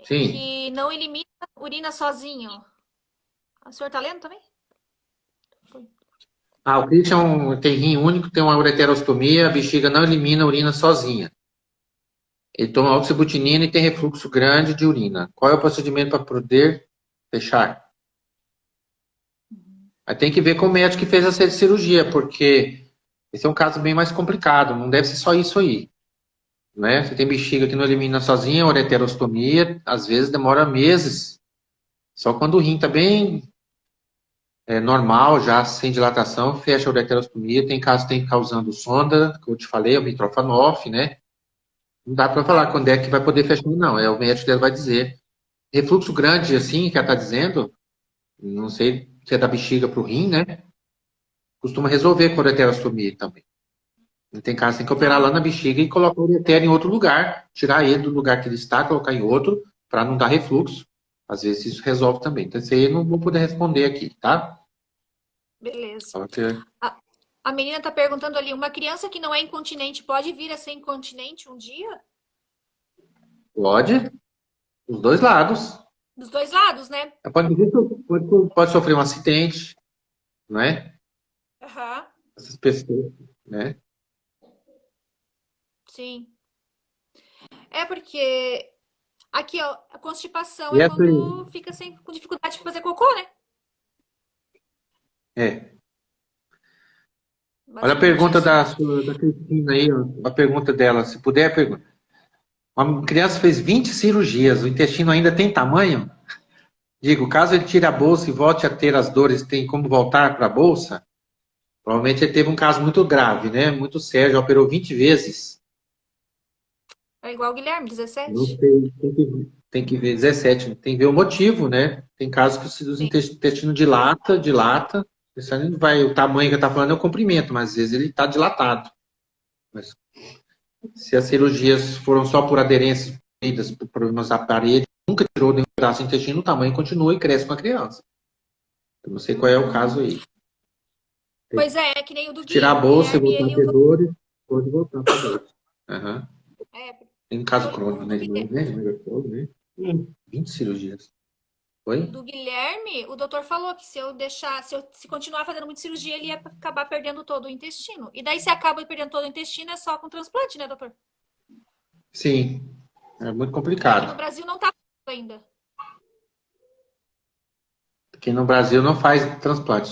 Sim. Que não elimina urina sozinho. O senhor tá lendo também? Foi. O Christian tem rim único, tem uma ureterostomia, a bexiga não elimina a urina sozinha. Ele toma oxabutinina e tem refluxo grande de urina. Qual é o procedimento para poder fechar? Aí tem que ver com o médico que fez essa cirurgia, porque esse é um caso bem mais complicado. Não deve ser só isso aí, né? Você tem bexiga que não elimina sozinha, ureterostomia, às vezes demora meses. Só quando o rim está bem normal, já sem dilatação, fecha a ureterostomia. Tem casos que tem causando sonda, que eu te falei, o Mitrofanoff, né? Não dá para falar quando é que vai poder fechar, não. É o médico dele vai dizer. Refluxo grande, assim, que ela está dizendo, não sei se é da bexiga para o rim, né? Costuma resolver com a ureterostomia também. E tem casos que tem que operar lá na bexiga e colocar o ureter em outro lugar, tirar ele do lugar que ele está, colocar em outro, para não dar refluxo. Às vezes isso resolve também. Então, isso aí eu não vou poder responder aqui, tá? Beleza. Ok. A menina tá perguntando ali, uma criança que não é incontinente pode vir a ser incontinente um dia? Pode, os dois lados. Dos dois lados, né? Pode sofrer um acidente, não é? Aham, Essas pessoas, né? sim. É porque aqui, ó, a constipação E é essa aí? quando fica com dificuldade de fazer cocô, né? É. Olha a Basicamente pergunta isso. da Cristina aí, ó. A pergunta dela, se puder, pergunta. Uma criança fez 20 cirurgias, o intestino ainda tem tamanho? Digo, caso ele tire a bolsa e volte a ter as dores, tem como voltar para a bolsa? Provavelmente ele teve um caso muito grave, né? Muito sério, já operou 20 vezes. É igual o Guilherme, Não 17. sei, tem que ver 17, tem que ver o motivo, né? Tem casos que o Sim. intestino dilata, isso aí não vai, o tamanho que eu tá falando é o comprimento, mas às vezes ele está dilatado. Mas se as cirurgias foram só por aderências por problemas da parede, nunca tirou nenhum pedaço do intestino, o tamanho continua e cresce com a criança. Eu não sei qual é o caso aí. Pois é, é que nem o do Se tirar Gui. a O bolsa e Guilherme, voltar a ele ter usou. dores, pode voltar para a bolsa. Aham. É, Tem caso crônico, o né? do Demais, Guilherme. né? Né? 20 cirurgias. Oi? Do Guilherme, o doutor falou que se eu deixar, se continuar fazendo muita cirurgia, ele ia acabar perdendo todo o intestino. E daí, se acaba perdendo todo o intestino, é só com transplante, né, doutor? Sim, é muito E aqui no complicado. Brasil não tá ainda. Aqui no Brasil não faz transplante,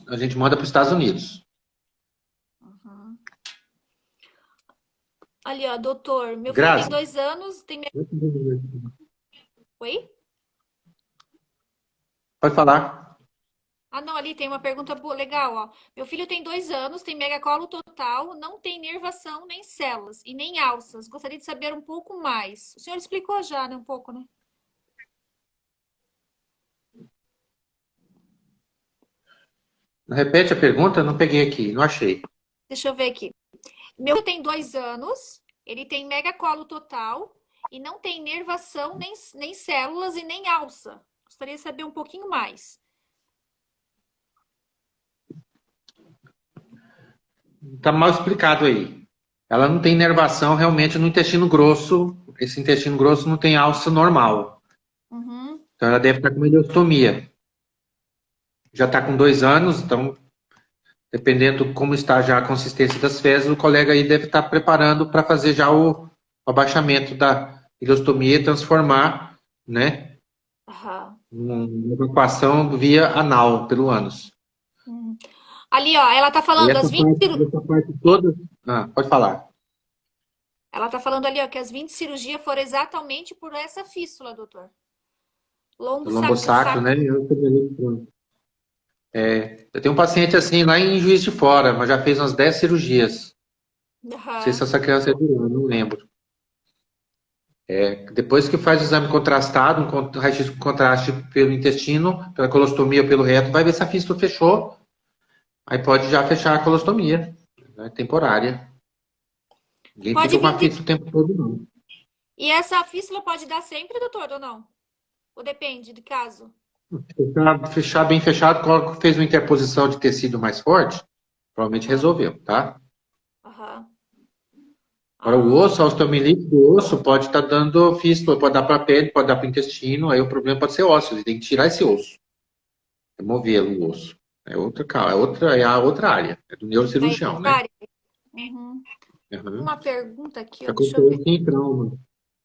a gente manda para os Estados Unidos. Uhum. Ali, ó, doutor, meu filho tem Grazi, 2 anos, tem. Oi? pode falar. Ah, não, ali tem uma pergunta legal, ó. Meu filho tem 2 anos, tem megacolo total, não tem nervação, nem células e nem alças. Gostaria de saber um pouco mais. O senhor explicou já, né? Um pouco, né? Repete a pergunta, eu não peguei aqui, não achei. Deixa eu ver aqui. Meu filho tem 2 anos, ele tem megacolo total e não tem nervação, nem células e nem alça. Gostaria de saber um pouquinho mais. Está mal explicado aí. Ela não tem inervação realmente no intestino grosso. Esse intestino grosso não tem alça normal. Uhum. Então ela deve estar com uma ileostomia. Já está com 2 anos, então, dependendo como está já a consistência das fezes, o colega aí deve estar preparando para fazer já o abaixamento da ileostomia e transformar, né, Aham. uma evacuação via anal, pelo ânus. Uhum. Ali, ó, ela tá E falando essa parte toda. Ah, pode falar. ela tá falando ali, ó, que as 20 cirurgias foram exatamente por essa fístula, doutor. Do Lombo lombosacro, né? sacro. Eu tenho um paciente assim lá em Juiz de Fora, mas já fez umas 10 cirurgias. Não sei se Aham. essa criança é de lá, não lembro. Depois que faz o exame contrastado, um raio-x com contraste pelo intestino, pela colostomia ou pelo reto, vai ver se a fístula fechou. Aí pode já fechar a colostomia, né, temporária. Ninguém Pode fica com vir a fístula o tempo todo, não. E essa fístula pode dar sempre, doutor, ou não? Ou depende do caso? Fechar bem fechado, fez uma interposição de tecido mais forte, provavelmente Aham. resolveu, tá? Aham. Agora, o Ah, osso, a osteomielite do osso pode estar dando fístula, pode dar para a pele, pode dar para o intestino, aí o problema pode ser ósseo, ele tem que tirar esse osso, removê-lo, o osso. É a outra área, é do daí neurocirurgião, outra né? área. Uhum. Uhum. Uma pergunta aqui, ó. Já Deixa eu aconteceu ver. assim em trauma.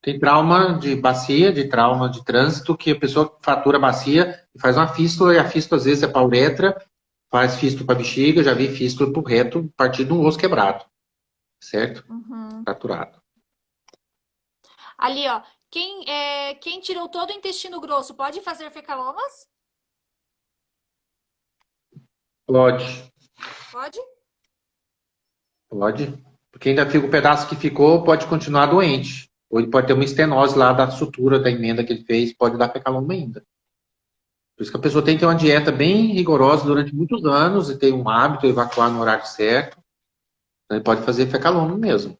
Tem trauma de bacia, de trauma de trânsito, que a pessoa fratura a bacia e faz uma fístula, e a fístula às vezes é para a uretra, faz fístula para a bexiga, já vi fístula para o reto, a partir de um osso quebrado, certo? Uhum. Fraturado. Ali, ó. Quem tirou todo o intestino grosso pode fazer fecalomas? Pode, Pode? pode. Porque ainda fica o pedaço que ficou, pode continuar doente. Ou ele pode ter uma estenose lá da sutura da emenda que ele fez, pode dar fecaloma ainda. Por isso que a pessoa tem que ter uma dieta bem rigorosa durante muitos anos e ter um hábito, evacuar no horário certo. Então, ele pode fazer fecaloma mesmo.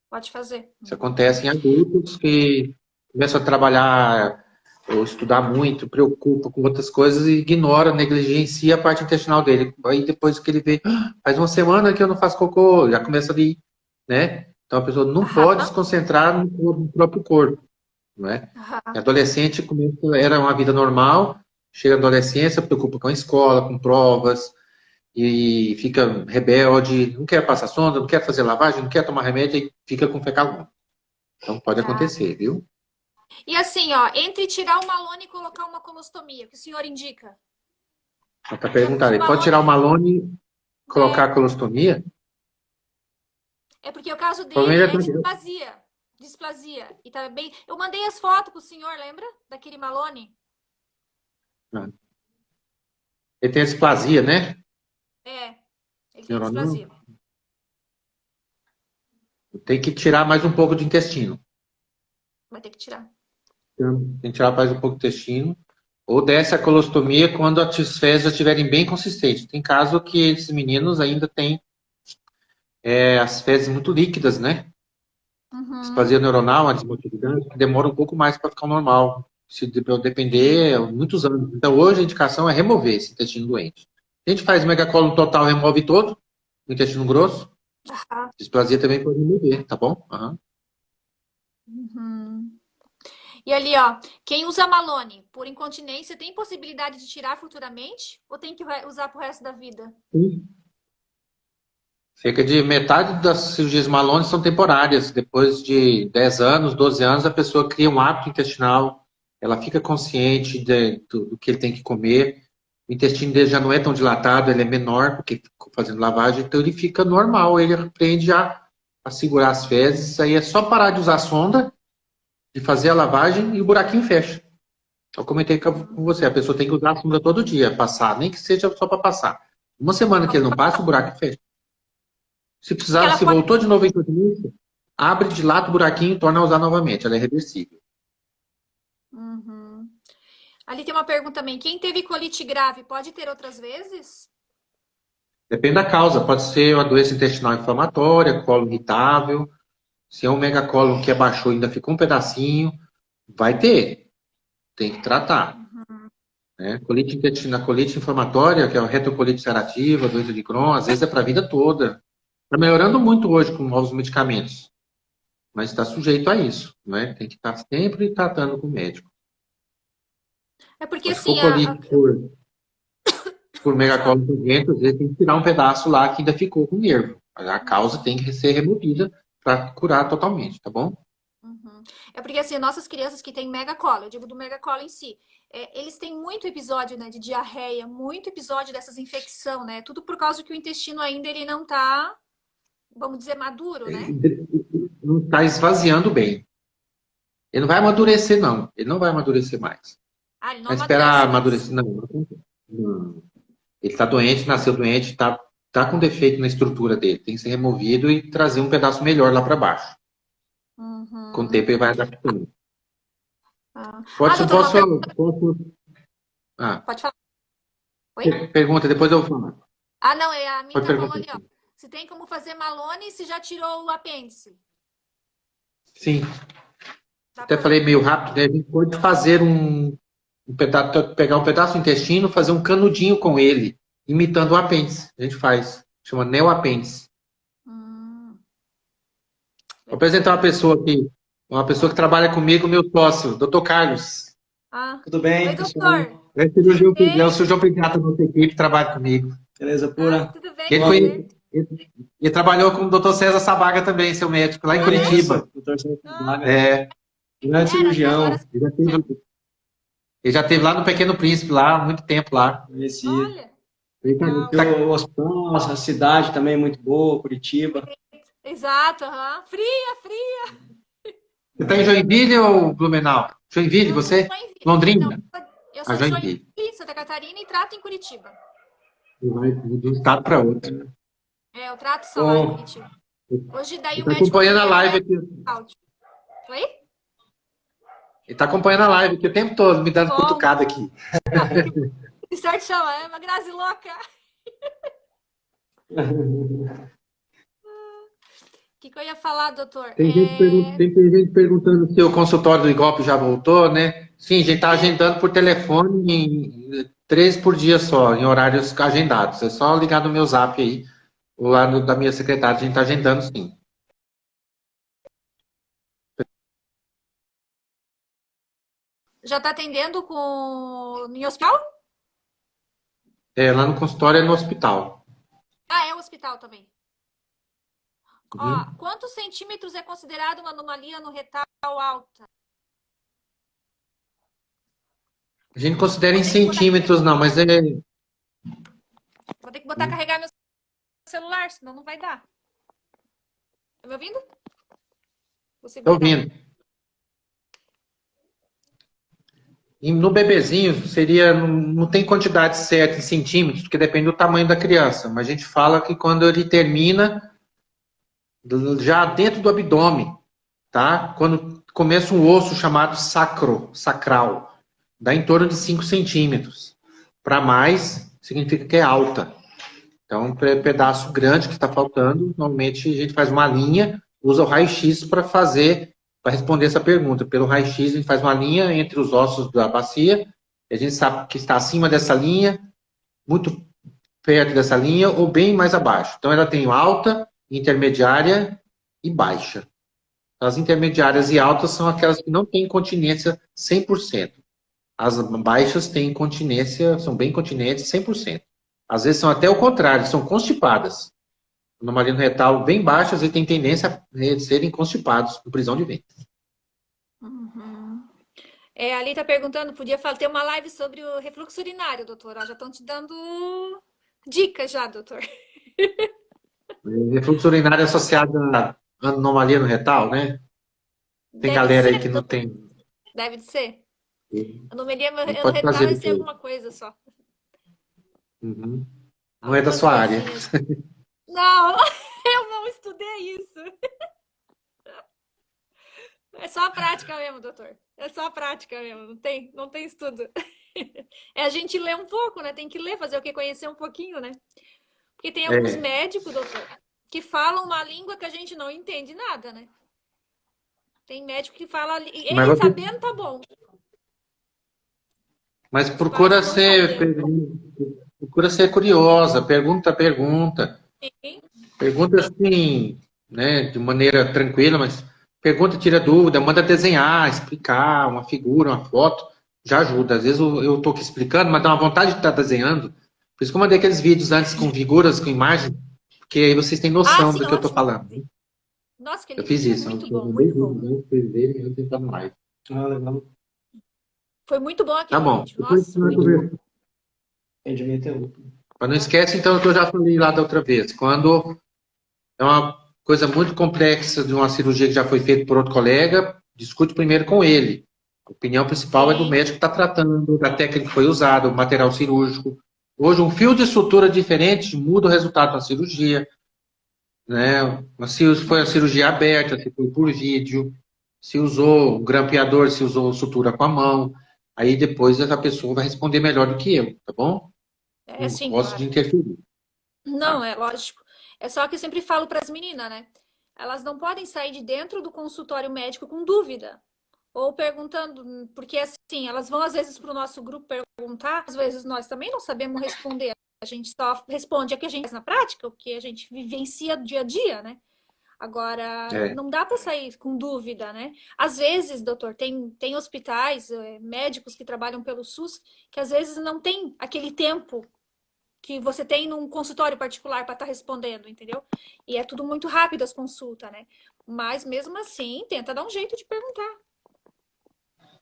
Pode fazer. Isso acontece em adultos que começam a trabalhar ou estudar muito, preocupa com outras coisas e ignora, negligencia a parte intestinal dele. Aí depois que ele vê, faz uma semana que eu não faço cocô, já começa ali, né? Então a pessoa não pode se Aham. concentrar no próprio corpo, não é? Aham. Adolescente era uma vida normal, chega na adolescência, preocupa com a escola, com provas, e fica rebelde, não quer passar sonda, não quer fazer lavagem, não quer tomar remédio e fica com fecaloma. Então pode Tá. acontecer, viu? E assim, ó, entre tirar o malone e colocar uma colostomia, o que o senhor indica? Para Só que perguntar, o ele pode tirar o malone malone e colocar é, a colostomia? é porque o caso O problema dele é é displasia. Displasia. E tá bem. Eu mandei as fotos pro senhor, lembra? Daquele malone? ele tem a displasia, né? É, ele tem Neuronal. displasia. Tem que tirar mais um pouco de intestino. Vai ter que tirar. Tem que tirar mais um pouco do intestino. Ou desce a colostomia quando as fezes já estiverem bem consistentes. Tem caso que esses meninos ainda têm as fezes muito líquidas, né? Uhum. Displasia neuronal, a desmotilidade, que demora um pouco mais para ficar normal. Se depender, muitos anos. Então, hoje a indicação é remover esse intestino doente. A gente faz megacólon total, remove todo, o intestino grosso. Ah, Displasia também pode remover, tá bom? Aham. uhum. E ali, ó, quem usa malone por incontinência tem possibilidade de tirar futuramente? Ou tem que usar pro resto da vida? Sim. Cerca de metade das cirurgias malones são temporárias. Depois de 10 anos, 12 anos, a pessoa cria um hábito intestinal, ela fica consciente do que ele tem que comer. O intestino dele já não é tão dilatado, ele é menor, porque ficou fazendo lavagem, então ele fica normal, ele aprende a segurar as fezes. Aí é só parar de usar a sonda, de fazer a lavagem e o buraquinho fecha. Eu comentei com você, a pessoa tem que usar a sonda todo dia, passar, nem que seja só para passar. Uma semana que ele não passa, o buraco fecha. Se Porque precisar, ela se pode. voltou de novo em incontinência, abre, dilata o buraquinho e torna a usar novamente. Ela é reversível. Uhum. Ali tem uma pergunta também. Quem teve colite grave pode ter outras vezes? Depende da causa. Pode ser uma doença intestinal inflamatória, colo irritável. Se é um megacólon que abaixou e ainda ficou um pedacinho, vai ter. Tem que tratar. Né? Colite intestinal, colite inflamatória, que é a retocolite ulcerativa, doença de Crohn, às vezes é para a vida toda. Está melhorando muito hoje com novos medicamentos, mas está sujeito a isso. Né? Tem que estar sempre tratando com o médico. É porque Mas se for assim, colite por pode falar. megacólon dentro, às vezes tem que tirar um pedaço lá que ainda ficou com nervo. A causa tem que ser removida para curar totalmente, tá bom? Uhum. É porque assim, nossas crianças que têm megacolo, eu digo do megacolo em si, eles têm muito episódio, né, de diarreia, muito episódio dessas infecção, né? Tudo por causa que o intestino ainda ele não tá, vamos dizer, maduro, né? Ele não está esvaziando bem. Ele não vai amadurecer, não. Ele não vai amadurecer mais. Ah, ele não Vai esperar amadurece mais. amadurecer, não. Não. Ele está doente, nasceu doente, tá com defeito na estrutura dele. Tem que ser removido e trazer um pedaço melhor lá para baixo. Com o Uhum. tempo ele vai adaptando. Ah, Pode, doutor, uma pergunta. ah, Pode falar. Oi? pergunta, depois eu falo. Ah, não, a Pode Minta falou perguntar. ali, ó. Se tem como fazer malone e se já tirou o apêndice. Sim, Dá até pra falei fazer. meio rápido, né? A gente pode fazer um pedaço, pegar um pedaço do intestino, fazer um canudinho com ele, imitando o apêndice. A gente faz, chama neoapêndice. Hum, Vou legal. apresentar uma pessoa que trabalha comigo, meu sócio, Dr. Carlos. Ah, Tudo oi, bem, pessoal? doutor. É Tudo cirurgião, é o bem? cirurgião pediatra da nossa equipe que trabalha comigo. Beleza Ah, pura? tudo bem, Ele Boa, conhece, prazer. E trabalhou com o Dr. César Sabaga também, seu médico, lá em Curitiba. Doutor César Ah, Braga, É, grande era, e agora... cirurgião, ele já teve lá no Pequeno Príncipe, lá, há muito tempo lá. conheci. Olha, Ele legal. tá, O hospital, a cidade também é muito boa, Curitiba. Exato, aham. Fria, fria. você tá em Joinville ou Blumenau? Joinville, Eu tô em você? Joinville. Não, Londrina? eu A sou de Joinville. Joinville, Santa Catarina, e trato em Curitiba. Você vai de um estado para outro. É, eu trato só lá em Bom, Curitiba. Hoje daí Ele o tá médico acompanhando a dele live é aqui. áudio. Oi? Ele tá acompanhando a live aqui o tempo todo, me dando Bom. cutucada aqui. Que sorte chama, é uma Grazi louca. O que eu ia falar, doutor? Tem gente perguntando se o consultório do Igope já voltou, né? Sim, a gente está agendando por telefone em 3 por dia só, em horários agendados. É só ligar no meu zap aí, ou lá da minha secretária, a gente está agendando sim. Já está atendendo em hospital? É, lá no consultório é no hospital. Ah, é o hospital também. Ó, Uhum. quantos centímetros é considerado uma anomalia no retal alta? A gente considera em Vou ter que botar, centímetros, não, mas é. vou ter que botar carregar meu celular, senão não vai dar. Tá me ouvindo? Vou Estou segurar. ouvindo. E no bebezinho seria, não tem quantidade certa em centímetros, porque depende do tamanho da criança. Mas a gente fala que quando ele termina já dentro do abdômen, tá? Quando começa um osso chamado sacral, dá em torno de 5 centímetros. Para mais, significa que é alta. Então, pedaço grande que está faltando, normalmente a gente faz uma linha, usa o raio-x para responder essa pergunta. Pelo raio-x, a gente faz uma linha entre os ossos da bacia, e a gente sabe que está acima dessa linha, muito perto dessa linha, ou bem mais abaixo. Então, ela tem alta, intermediária e baixa. As intermediárias e altas são aquelas que não têm continência 100%. As baixas têm continência, são bem continentes 100%. Às vezes são até o contrário, são constipadas. Anomalia no retal bem baixas e têm tendência a serem constipados com prisão de ventre. Uhum. É, ali tá perguntando, podia ter uma live sobre o refluxo urinário, doutor. Ó, já estão te dando dicas já, doutor. Refluxo urinário associado a anomalia no retal, né? Tem Deve de galera aí ser, que não doutor. tem. Deve de ser. A gente No pode retal fazer vai ser depois. alguma coisa só. Uhum. Não é da Algumas sua área. coisinhas. Não, eu não estudei isso. É só a prática mesmo, doutor. É só a prática mesmo. Não tem estudo. É a gente ler um pouco, né? Tem que ler, fazer o que? Conhecer um pouquinho, né? Porque tem alguns É. médicos, doutor, que falam uma língua que a gente não entende nada, né? Tem médico que fala. Mas, Ele sabendo, tá bom. mas Os pais não sabendo. procura ser curiosa, pergunta. Sim. Pergunta assim, né, de maneira tranquila, mas pergunta, tira dúvida, manda desenhar, explicar uma figura, uma foto, já ajuda. Às vezes eu estou aqui explicando, mas dá uma vontade de estar desenhando. Por isso que eu mandei aqueles vídeos antes com figuras, com imagem, porque aí vocês têm Ah, noção sim, do que eu estou ótimo. falando. Nossa, Eu aquele fiz vídeo é isso, muito eu bom, mandei muito bom. vídeo antes dele, eu tentando live. ah, legal. Foi muito bom Tá aquele bom, vídeo. depois Nossa, nós muito bom. conversamos. Atendimento é outro. Mas não esquece então o que eu já falei lá da outra vez. Quando é uma coisa muito complexa de uma cirurgia que já foi feita por outro colega, discute primeiro com ele. A opinião principal é do Sim. médico que está tratando, da técnica que foi usada, o material cirúrgico. Hoje, um fio de sutura diferente muda o resultado da cirurgia. Né? Se foi a cirurgia aberta, se foi por vídeo, se usou o grampeador, se usou sutura com a mão. Aí depois essa pessoa vai responder melhor do que eu, tá bom? É Não sim, gosto de claro. interferir. Não, Tá? é lógico. É só que eu sempre falo para as meninas, né? Elas não podem sair de dentro do consultório médico com dúvida. Ou perguntando, porque assim, elas vão às vezes para o nosso grupo perguntar, às vezes nós também não sabemos responder. A gente só responde o que a gente faz na prática, o que a gente vivencia dia a dia, né? Agora, É. não dá para sair com dúvida, né? Às vezes, doutor, tem hospitais, médicos que trabalham pelo SUS, que às vezes não tem aquele tempo que você tem num consultório particular para estar respondendo, entendeu? E é tudo muito rápido as consultas, né? Mas mesmo assim, tenta dar um jeito de perguntar.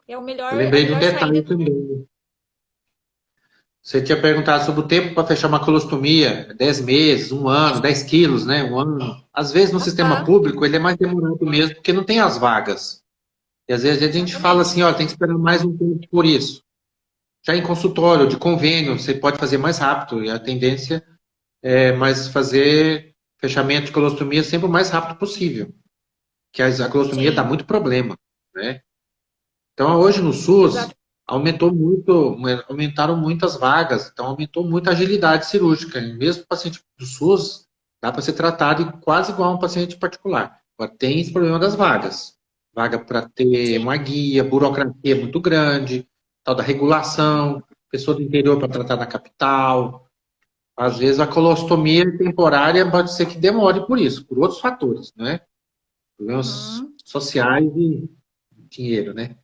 É o melhor, Eu a lembrei de um melhor detalhe saída. também. Você tinha perguntado sobre o tempo para fechar uma colostomia, 10 meses, um ano, Isso. 10 quilos, né? Um ano. Às vezes no sistema Aham, público ele é mais demorado mesmo, porque não tem as vagas. E às vezes a gente fala exatamente. assim, olha, tem que esperar mais um tempo por isso. Já em consultório, de convênio, você pode fazer mais rápido. E a tendência é mais fazer fechamento de colostomia sempre o mais rápido possível. Que a colostomia dá Sim, muito problema, né? Então, hoje no exato. SUS, aumentaram muitas vagas, então aumentou muito a agilidade cirúrgica. E mesmo o paciente do SUS dá para ser tratado quase igual a um paciente particular. Agora, tem esse problema das vagas. Vaga para ter Sim. uma guia, burocracia muito grande, tal da regulação, pessoa do interior para tratar na capital. Às Sim. vezes a colostomia temporária pode ser que demore por isso, por outros fatores, né? Problemas Uhum. sociais e dinheiro, né?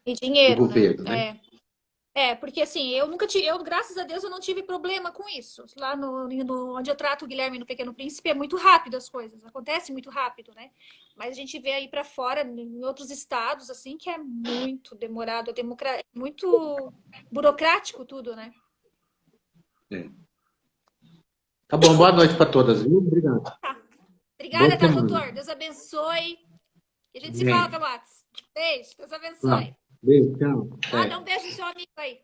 E Do dinheiro, né? governo, né? Porque assim, eu nunca tive, graças a Deus, eu não tive problema com isso. Lá onde eu trato o Guilherme no Pequeno Príncipe é muito rápido as coisas, acontece muito rápido, né? Mas a gente vê aí para fora, em outros estados, assim, que é muito demorado, é muito burocrático tudo, né? É. Tá bom, boa noite para todas, viu? Obrigado. Tá. Boa Obrigada, tá, semana. doutor? Deus abençoe. E a gente se fala Amém. pelo WhatsApp. Beijo, Deus Tá. abençoe. Beijo, tchau. Dá Até. um beijo no seu amigo aí.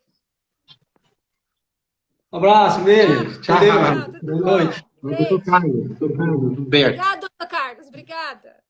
Um abraço, Tchau, beijo. Tchau, Tchau. tchau, Deus. tudo Boa bom. noite. Eu sou Beijo. Caio, Humberto. Obrigada, doutor Carlos. Obrigada.